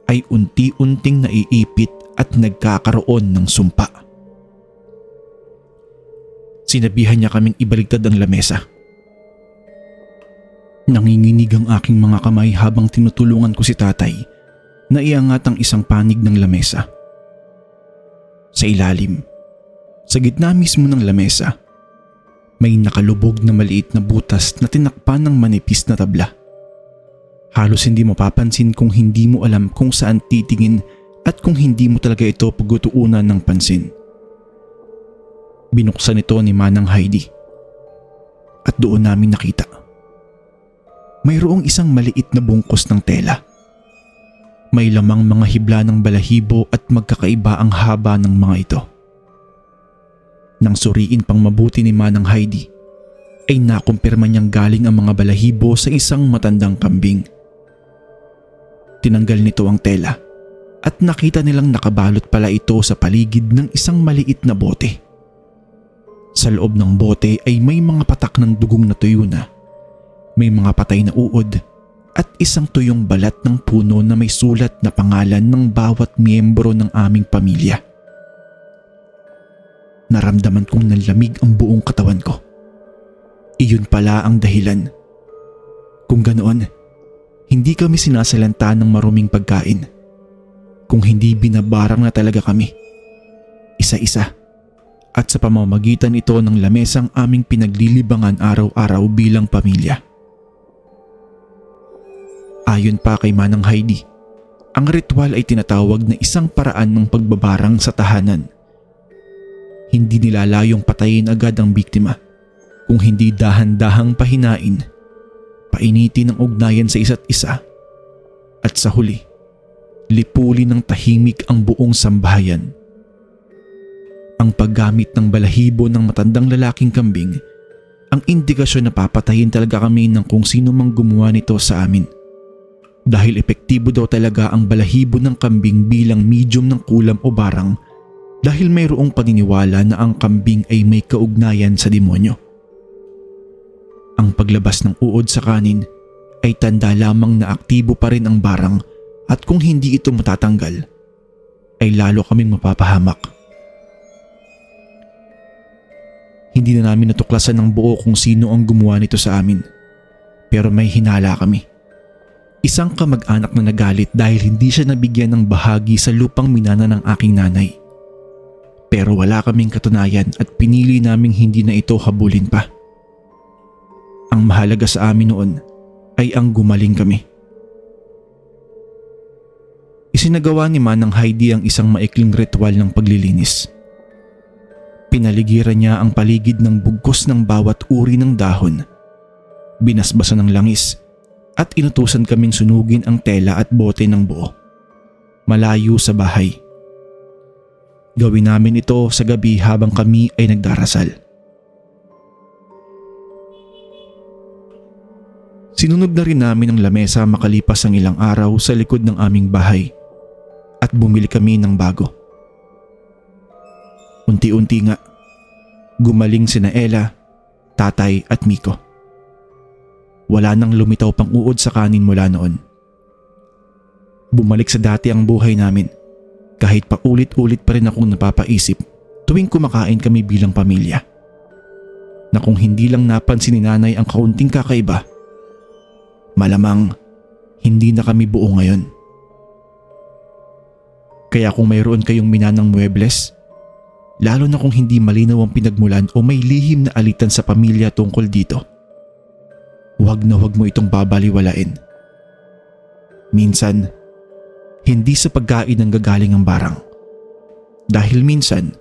ay unti-unting naiipit at nagkakaroon ng sumpa. Sinabihan niya kaming ibaligtad ang lamesa. Nanginginig ang aking mga kamay habang tinutulungan ko si tatay na iangat ang isang panig ng lamesa. Sa ilalim, sa gitna mismo ng lamesa, may nakalubog na maliit na butas na tinakpan ng manipis na tabla. Halos hindi mapapansin kung hindi mo alam kung saan titingin at kung hindi mo talaga ito pagtutuunan ng pansin. Binuksan ito ni Manang Heidi at doon namin nakita. Mayroong isang maliit na bungkos ng tela. May lamang mga hibla ng balahibo at magkakaiba ang haba ng mga ito. Nang suriin pang mabuti ni Manang Heidi, ay nakumpirma niyang galing ang mga balahibo sa isang matandang kambing. Tinanggal nito ang tela at nakita nilang nakabalot pala ito sa paligid ng isang maliit na bote. Sa loob ng bote ay may mga patak ng dugong na tuyo na, may mga patay na uod at isang tuyong balat ng puno na may sulat na pangalan ng bawat miyembro ng aming pamilya. Naramdaman kong nanlamig ang buong katawan ko. Iyon pala ang dahilan. Kung ganoon, hindi kami sinasalanta ng maruming pagkain. Kung hindi binabarang na talaga kami. Isa-isa. At sa pamamagitan ito ng lamesang aming pinaglilibangan araw-araw bilang pamilya. Ayon pa kay Manang Heidi, ang ritual ay tinatawag na isang paraan ng pagbabarang sa tahanan. Hindi nilalayong patayin agad ang biktima, kung hindi dahan-dahang pahinain, painitin ang ugnayan sa isa't isa, at sa huli, lipulin ng tahimik ang buong sambahayan. Ang paggamit ng balahibo ng matandang lalaking kambing ang indikasyon na papatayin talaga kami ng kung sino mang gumawa nito sa amin. Dahil epektibo daw talaga ang balahibo ng kambing bilang medium ng kulam o barang dahil mayroong paniniwala na ang kambing ay may kaugnayan sa demonyo. Ang paglabas ng uod sa kanin ay tanda lamang na aktibo pa rin ang barang at kung hindi ito matatanggal ay lalo kaming mapapahamak. Hindi na namin natuklasan ng buo kung sino ang gumawa nito sa amin. Pero may hinala kami. Isang kamag-anak na nagalit dahil hindi siya nabigyan ng bahagi sa lupang minana ng aking nanay. Pero wala kaming katunayan at pinili naming hindi na ito habulin pa. Ang mahalaga sa amin noon ay ang gumaling kami. Isinagawa ni Manang Heidi ang isang maikling ritual ng paglilinis. Pinaligiran niya ang paligid ng bugkos ng bawat uri ng dahon. Binasbasan ng langis at inutusan kaming sunugin ang tela at bote ng buo. Malayo sa bahay. Gawin namin ito sa gabi habang kami ay nagdarasal. Sinunod na rin namin ang lamesa makalipas ang ilang araw sa likod ng aming bahay at bumili kami ng bago. Unti-unti nga, gumaling sina Ella, tatay at Miko. Wala nang lumitaw pang uod sa kanin mula noon. Bumalik sa dati ang buhay namin kahit pa ulit-ulit pa rin akong napapaisip tuwing kumakain kami bilang pamilya. Na kung hindi lang napansin ni nanay ang kaunting kakaiba, malamang hindi na kami buo ngayon. Kaya kung mayroon kayong minanang muebles, lalo na kung hindi malinaw ang pinagmulan o may lihim na alitan sa pamilya tungkol dito, huwag na huwag mo itong babaliwalain. Minsan, hindi sa pagkain ang gagaling ang barang. Dahil minsan,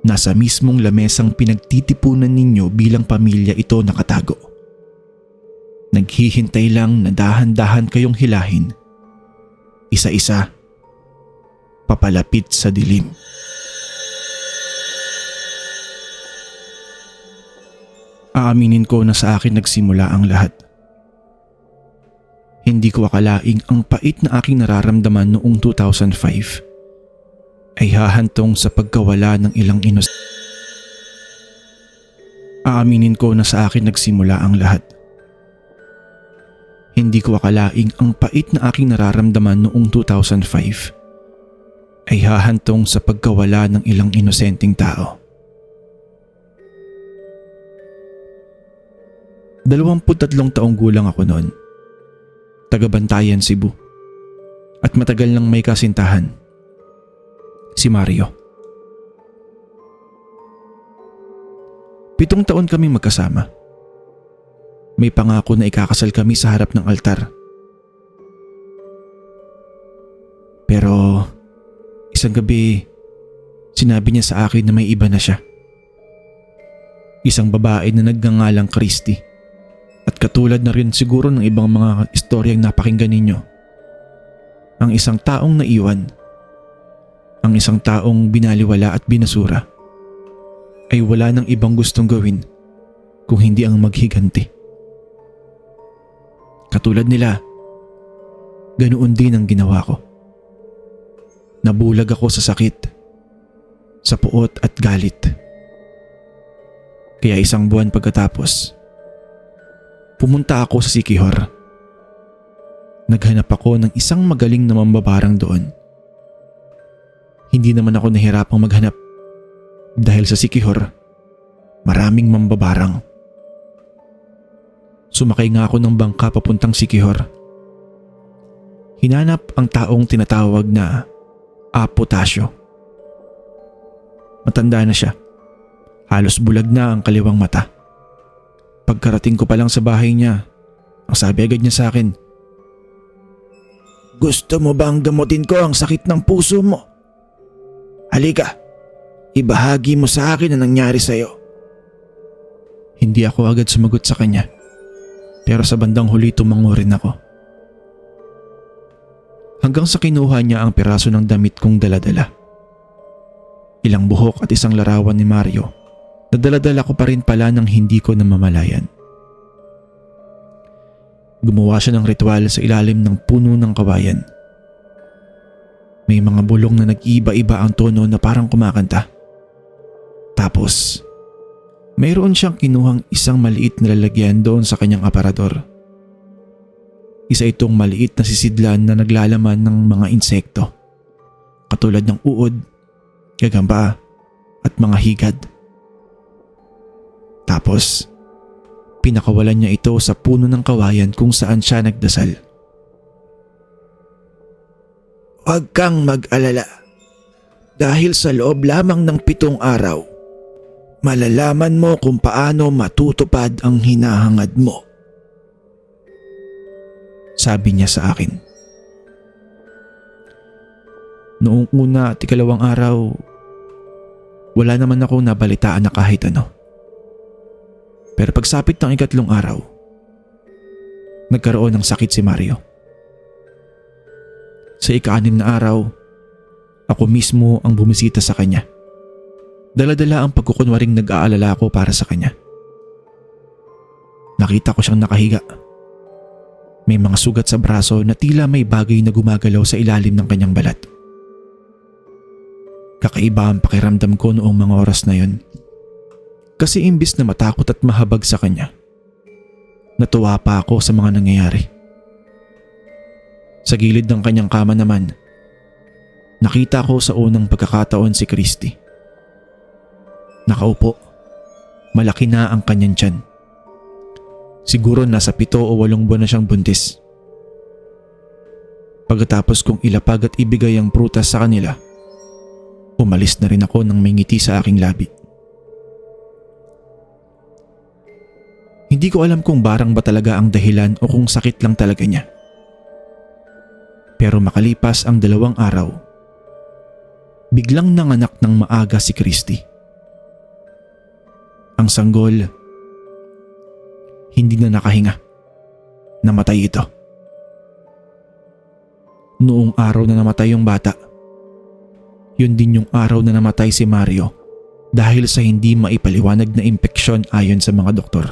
nasa mismong lamesang pinagtitipunan ninyo bilang pamilya ito nakatago. Naghihintay lang na dahan-dahan kayong hilahin, isa-isa, papalapit sa dilim. Aaminin ko na sa akin nagsimula ang lahat. Hindi ko akalaing ang pait na aking nararamdaman noong 2005 ay hahantong sa pagkawala ng ilang Aaminin ko na sa akin nagsimula ang lahat. Hindi ko akalaing ang pait na aking nararamdaman noong 2005 ay hahantong sa pagkawala ng ilang inosenteng tao. 23 taong gulang ako noon. Taga-Bantayan, Cebu. At matagal nang may kasintahan. Si Mario. 7 taon kaming magkasama. May pangako na ikakasal kami sa harap ng altar. Pero isang gabi, sinabi niya sa akin na may iba na siya. Isang babae na nagngangalang Christy. At katulad na rin siguro ng ibang mga istoryang napakinggan ninyo. Ang isang taong naiwan, ang isang taong binaliwala at binasura, ay wala nang ibang gustong gawin kung hindi ang maghiganti. Katulad nila, ganoon din ang ginawa ko. Nabulag ako sa sakit, sa puot at galit. Kaya isang buwan pagkatapos, pumunta ako sa Siquijor. Naghanap ako ng isang magaling na mambabarang doon. Hindi naman ako nahirapang maghanap dahil sa Siquijor, maraming mambabarang. Sumakay nga ako ng bangka papuntang Siquijor. Hinanap ang taong tinatawag na Apo Tasio. Matanda na siya. Halos bulag na ang kaliwang mata. Pagkarating ko pa lang sa bahay niya, ang sabi agad niya sa akin, "Gusto mo bang gamutin ko ang sakit ng puso mo? Halika, ibahagi mo sa akin ang nangyari sa iyo." Hindi ako agad sumagot sa kanya, pero sa bandang huli tumango rin ako. Hanggang sa kinuha niya ang piraso ng damit kong daladala. Ilang buhok at isang larawan ni Mario. Nadala-dala ko pa rin pala ng hindi ko namamalayan. Gumawa siya ng ritual sa ilalim ng puno ng kawayan. May mga bulong na nag-iba-iba ang tono na parang kumakanta. Tapos, mayroon siyang kinuhang isang maliit na lalagyan doon sa kanyang aparador. Isa itong maliit na sisidlan na naglalaman ng mga insekto, katulad ng uod, gagamba at mga higad. Tapos, pinakawalan niya ito sa puno ng kawayan kung saan siya nagdasal. "Huwag kang mag-alala. Dahil sa loob lamang ng 7 araw, malalaman mo kung paano matutupad ang hinahangad mo." Sabi niya sa akin. Noong una at ikalawang araw, wala naman akong nabalitaan na kahit ano. Pero pagsapit ng ikatlong araw, nagkaroon ng sakit si Mario. Sa ika-6 na araw, ako mismo ang bumisita sa kanya. Dala-dala ang pagkukunwaring nag-aalala ko para sa kanya. Nakita ko siyang nakahiga. May mga sugat sa braso na tila may bagay na gumagalaw sa ilalim ng kanyang balat. Kakaiba ang pakiramdam ko noong mga oras na yon. Kasi imbis na matakot at mahabag sa kanya, natuwa pa ako sa mga nangyayari. Sa gilid ng kanyang kama naman, nakita ko sa unang pagkakataon si Christy. Nakaupo, malaki na ang kanyang tiyan. Siguro nasa 7 o 8 buwan na siyang buntis. Pagkatapos kong ilapag at ibigay ang prutas sa kanila, umalis na rin ako nang may ngiti sa aking labi. Hindi ko alam kung barang ba talaga ang dahilan o kung sakit lang talaga niya. Pero makalipas ang 2 araw, biglang nanganak ng maaga si Christy. Ang sanggol, hindi na nakahinga. Namatay ito. Noong araw na namatay yung bata, Yun din yung araw na namatay si Mario dahil sa hindi maipaliwanag na impeksyon ayon sa mga doktor.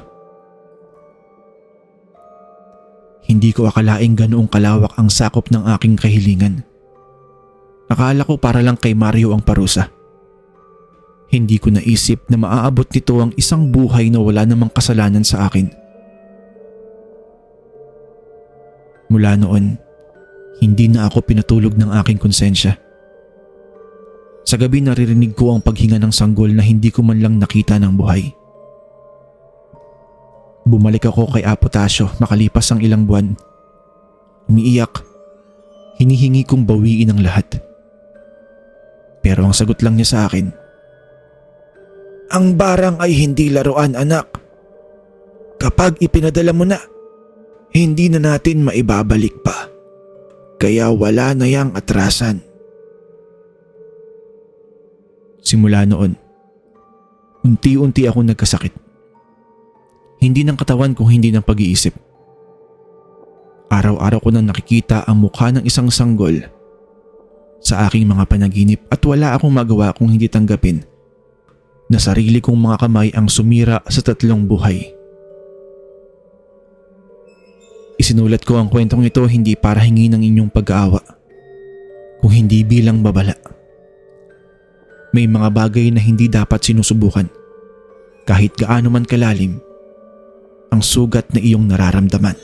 Hindi ko akalaing ganoong kalawak ang sakop ng aking kahilingan. Akala ko para lang kay Mario ang parusa. Hindi ko naisip na maaabot nito ang isang buhay na wala namang kasalanan sa akin. Mula noon, hindi na ako pinatulog ng aking konsensya. Sa gabi naririnig ko ang paghinga ng sanggol na hindi ko man lang nakita ng buhay. Bumalik ako kay Apo Tasyo makalipas ang ilang buwan. Umiiyak, hinihingi kong bawiin ang lahat. Pero ang sagot lang niya sa akin, "Ang barang ay hindi laruan, anak. Kapag ipinadala mo na, hindi na natin maibabalik pa. Kaya wala na yang atrasan." Simula noon, unti-unti ako nagkasakit. Hindi ng katawan kung hindi ng pag-iisip. Araw-araw ko nang nakikita ang mukha ng isang sanggol sa aking mga panaginip at wala akong magawa kung hindi tanggapin na sarili kong mga kamay ang sumira sa tatlong buhay. Isinulat ko ang kwentong ito hindi para hingi ng inyong pag-aawa, kung hindi bilang babala. May mga bagay na hindi dapat sinusubukan, kahit gaano man kalalim ang sugat na iyong nararamdaman.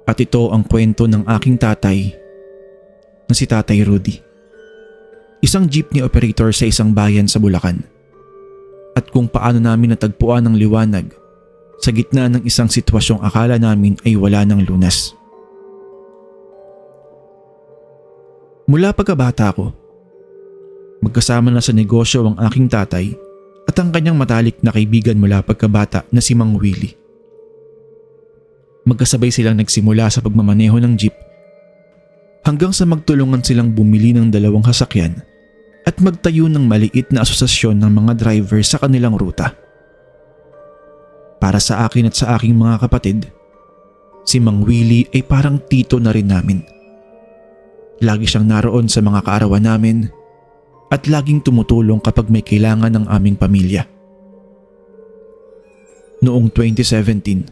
At ito ang kwento ng aking tatay na si Tatay Rudy. Isang jeepney operator sa isang bayan sa Bulacan. At kung paano namin natagpuan ng liwanag sa gitna ng isang sitwasyong akala namin ay wala ng lunas. Mula pagkabata ko, magkasama na sa negosyo ang aking tatay at ang kanyang matalik na kaibigan mula pagkabata na si Mang Willie. Magkasabay silang nagsimula sa pagmamaneho ng jeep hanggang sa magtulungan silang bumili ng 2 sasakyan at magtayo ng maliit na asosasyon ng mga driver sa kanilang ruta. Para sa akin at sa aking mga kapatid, si Mang Willie ay parang tito na rin namin. Lagi siyang naroon sa mga kaarawan namin at laging tumutulong kapag may kailangan ng aming pamilya. Noong 2017,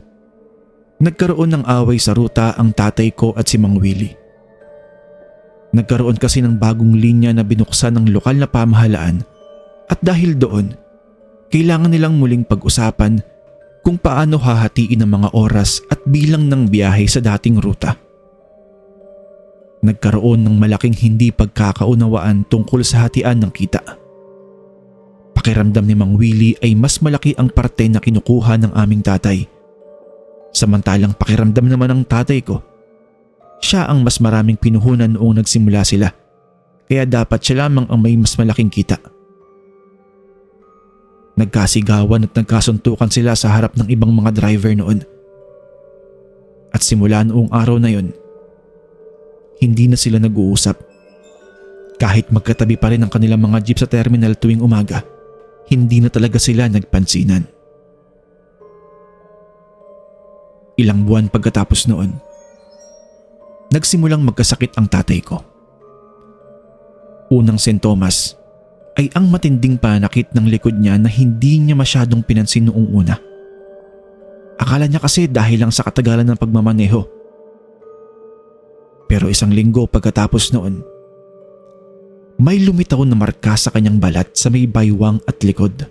nagkaroon ng away sa ruta ang tatay ko at si Mang Willie. Nagkaroon kasi ng bagong linya na binuksan ng lokal na pamahalaan at dahil doon, kailangan nilang muling pag-usapan kung paano hahatiin ang mga oras at bilang ng biyahe sa dating ruta. Nagkaroon ng malaking hindi pagkakaunawaan tungkol sa hatian ng kita. Pakiramdam ni Mang Willie ay mas malaki ang parte na kinukuha ng aming tatay. Samantalang pakiramdam naman ng tatay ko, siya ang mas maraming pinuhunan noong nagsimula sila, kaya dapat siya lamang ang may mas malaking kita. Nagkasigawan at nagkasuntukan sila sa harap ng ibang mga driver noon. At simula noong araw na yon, hindi na sila nag-uusap. Kahit magkatabi pa rin ang kanilang mga jeep sa terminal tuwing umaga, hindi na talaga sila nagpansinan. Ilang buwan pagkatapos noon, nagsimulang magkasakit ang tatay ko. Unang sintomas ay ang matinding panakit ng likod niya na hindi niya masyadong pinansin noong una. Akala niya kasi dahil lang sa katagalan ng pagmamaneho. Pero isang linggo pagkatapos noon, may lumitaw na marka sa kanyang balat sa may baywang at likod,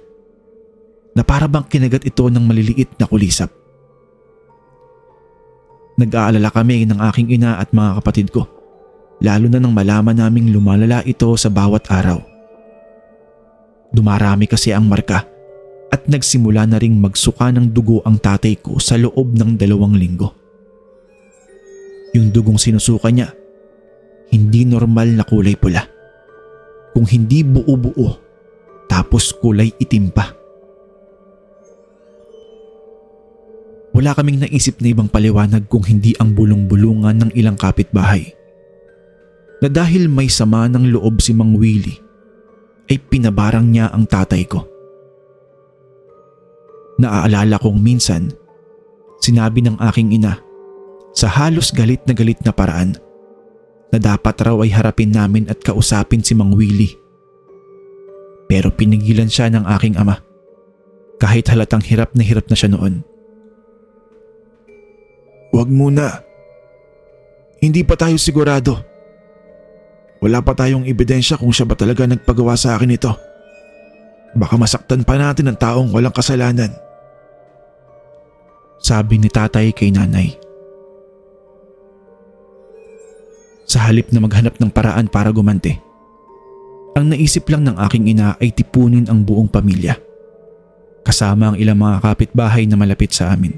na para bang kinagat ito ng maliliit na kulisap. Nag-aalala kami ng aking ina at mga kapatid ko, lalo na nang malaman naming lumalala ito sa bawat araw. Dumarami kasi ang marka at nagsimula na ring magsuka ng dugo ang tatay ko sa loob ng 2 linggo. Yung dugong sinusuka niya, hindi normal na kulay pula, kung hindi buo-buo tapos kulay itim pa. Wala kaming naisip na ibang paliwanag kung hindi ang bulong-bulungan ng ilang kapitbahay, na dahil may sama ng loob si Mang Willie ay pinabarang niya ang tatay ko. Naaalala kong minsan, sinabi ng aking ina sa halos galit na paraan na dapat raw ay harapin namin at kausapin si Mang Willie. Pero pinigilan siya ng aking ama kahit halatang hirap na siya noon. Huwag muna. Hindi pa tayo sigurado. Wala pa tayong ebidensya kung siya ba talaga nagpagawa sa akin ito. Baka masaktan pa natin ang taong walang kasalanan. Sabi ni tatay kay nanay. Sa halip na maghanap ng paraan para gumante, ang naisip lang ng aking ina ay tipunin ang buong pamilya, kasama ang ilang mga kapitbahay na malapit sa amin.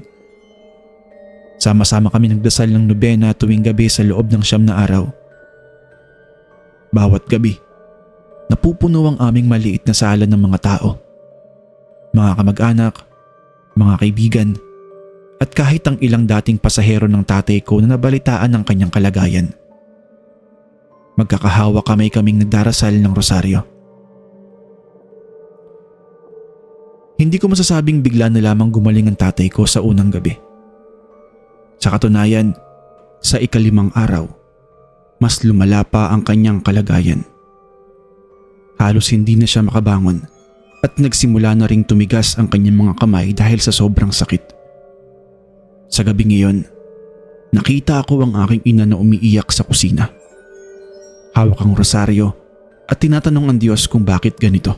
Sama-sama kami nagdasal ng nobena tuwing gabi sa loob ng 9 na araw. Bawat gabi, napupuno ang aming maliit na sala ng mga tao, mga kamag-anak, mga kaibigan, at kahit ang ilang dating pasahero ng tatay ko na nabalitaan ng kanyang kalagayan. Magkakahawa kaming nagdarasal ng rosaryo. Hindi ko masasabing bigla na lamang gumaling ang tatay ko sa unang gabi. Sa katunayan, sa 5 araw, mas lumala pa ang kanyang kalagayan. Halos hindi na siya makabangon at nagsimula na ring tumigas ang kanyang mga kamay dahil sa sobrang sakit. Sa gabing iyon, nakita ko ang aking ina na umiiyak sa kusina. Hawak ang rosaryo at tinatanong ang Diyos kung bakit ganito.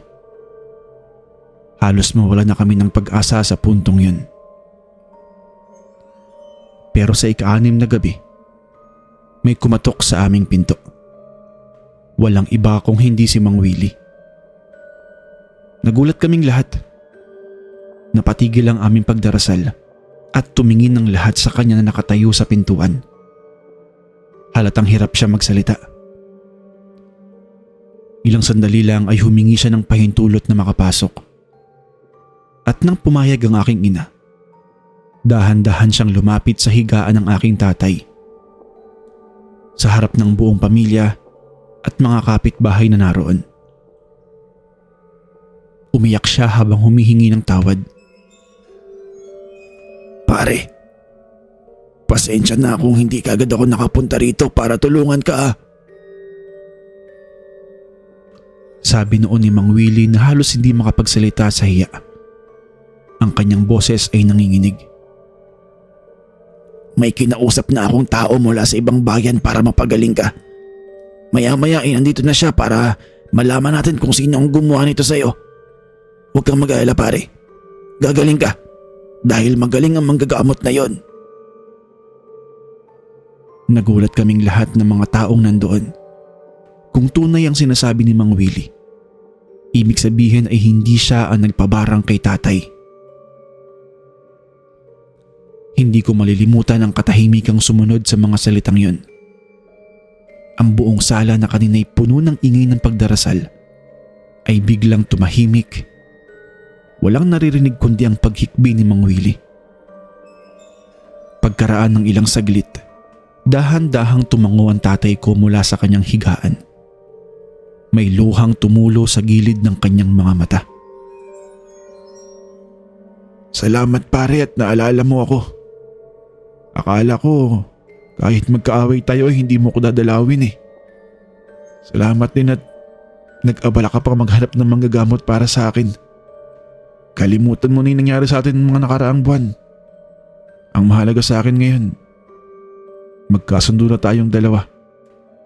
Halos mawala na kami ng pag-asa sa puntong yun. Pero sa 6 na gabi, may kumatok sa aming pinto. Walang iba kung hindi si Mang Willie. Nagulat kaming lahat. Napatigil ang aming pagdarasal at tumingin ng lahat sa kanya na nakatayo sa pintuan. Halatang hirap siya magsalita. Ilang sandali lang ay humingi siya ng pahintulot na makapasok. At nang pumayag ang aking ina, dahan-dahan siyang lumapit sa higaan ng aking tatay. Sa harap ng buong pamilya at mga kapitbahay na naroon. Umiyak siya habang humihingi ng tawad. Pare, pasensya na kung hindi kagad ako nakapunta rito para tulungan ka. Sabi noon ni Mang Willie na halos hindi makapagsalita sa hiya. Ang kanyang boses ay nanginginig. May kinausap na akong tao mula sa ibang bayan para mapagaling ka. Maya-maya ay nandito na siya para malaman natin kung sino ang gumawa nito sa'yo. Huwag kang mag-alala pare. Gagaling ka dahil magaling ang manggagamot na yon. Nagulat kaming lahat ng mga taong nandoon. Kung tunay ang sinasabi ni Mang Willie, ibig sabihin ay hindi siya ang nagpabarang kay tatay. Hindi ko malilimutan ang katahimikang sumunod sa mga salitang yon. Ang buong sala na kanina'y puno ng ingay ng pagdarasal ay biglang tumahimik. Walang naririnig kundi ang paghikbi ni Mang Willie. Pagkaraan ng ilang saglit, dahan-dahang tumango ang tatay ko mula sa kanyang higaan. May luhang tumulo sa gilid ng kanyang mga mata. Salamat pare at naalala mo ako. Akala ko kahit magkaaway tayo ay hindi mo ko dadalawin eh. Salamat din at nag-abala ka pa maghanap ng manggagamot para sa akin. Kalimutan mo na yung nangyari sa atin ng mga nakaraang buwan. Ang mahalaga sa akin ngayon, magkasundo na tayong dalawa,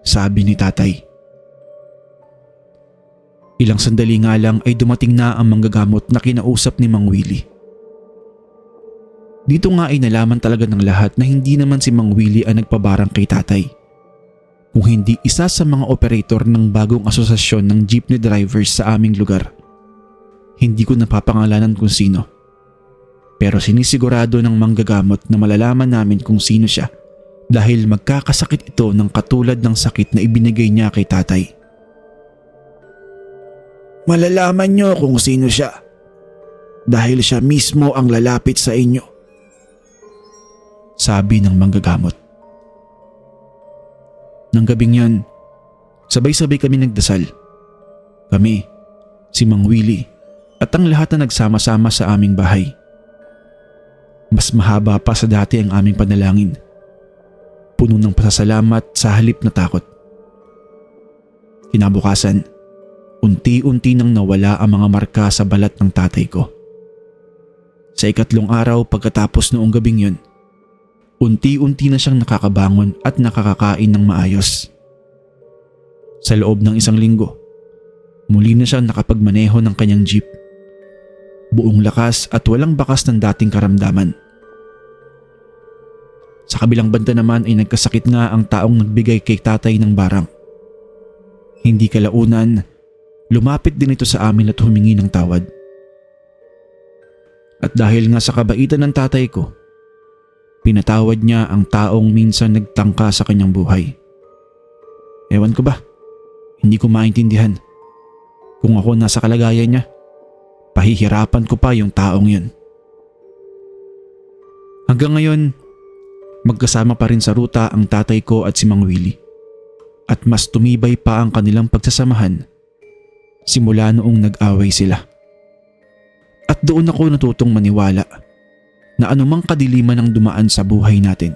sabi ni tatay. Ilang sandali nga lang ay dumating na ang manggagamot na kinausap ni Mang Willie. Dito nga ay nalaman talaga ng lahat na hindi naman si Mang Willie ang nagpabarang kay tatay, kung hindi isa sa mga operator ng bagong asosasyon ng jeepney drivers sa aming lugar. Hindi ko napapangalanan kung sino, pero sinisigurado ng manggagamot na malalaman namin kung sino siya dahil magkakasakit ito ng katulad ng sakit na ibinigay niya kay tatay. Malalaman niyo kung sino siya dahil siya mismo ang lalapit sa inyo, sabi ng manggagamot. Nang gabing yan, sabay-sabay kami nagdasal. Kami, si Mang Willie, at ang lahat na nagsama-sama sa aming bahay. Mas mahaba pa sa dati ang aming panalangin. Puno ng pasasalamat sa halip na takot. Kinabukasan, unti-unti nang nawala ang mga marka sa balat ng tatay ko. Sa ikatlong araw pagkatapos noong gabing yun, unti-unti na siyang nakakabangon at nakakakain ng maayos. Sa loob ng isang linggo, muli na siyang nakapagmaneho ng kanyang jeep. Buong lakas at walang bakas ng dating karamdaman. Sa kabilang banda naman ay nagkasakit nga ang taong nagbigay kay tatay ng barang. Hindi kalaunan, lumapit din ito sa amin at humingi ng tawad. At dahil nga sa kabaitan ng tatay ko, pinatawad niya ang taong minsan nagtangka sa kanyang buhay. Ewan ko ba, hindi ko maintindihan. Kung ako nasa kalagayan niya, pahihirapan ko pa yung taong yun. Hanggang ngayon, magkasama pa rin sa ruta ang tatay ko at si Mang Willie. At mas tumibay pa ang kanilang pagsasamahan simula noong nag-away sila. At doon ako natutong maniwala na anumang kadiliman ang dumaan sa buhay natin,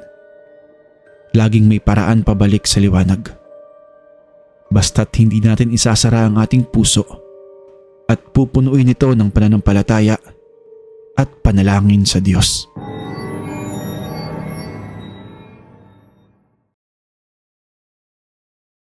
laging may paraan pabalik sa liwanag. Basta't hindi natin isasara ang ating puso at pupunuin ito ng pananampalataya at panalangin sa Diyos.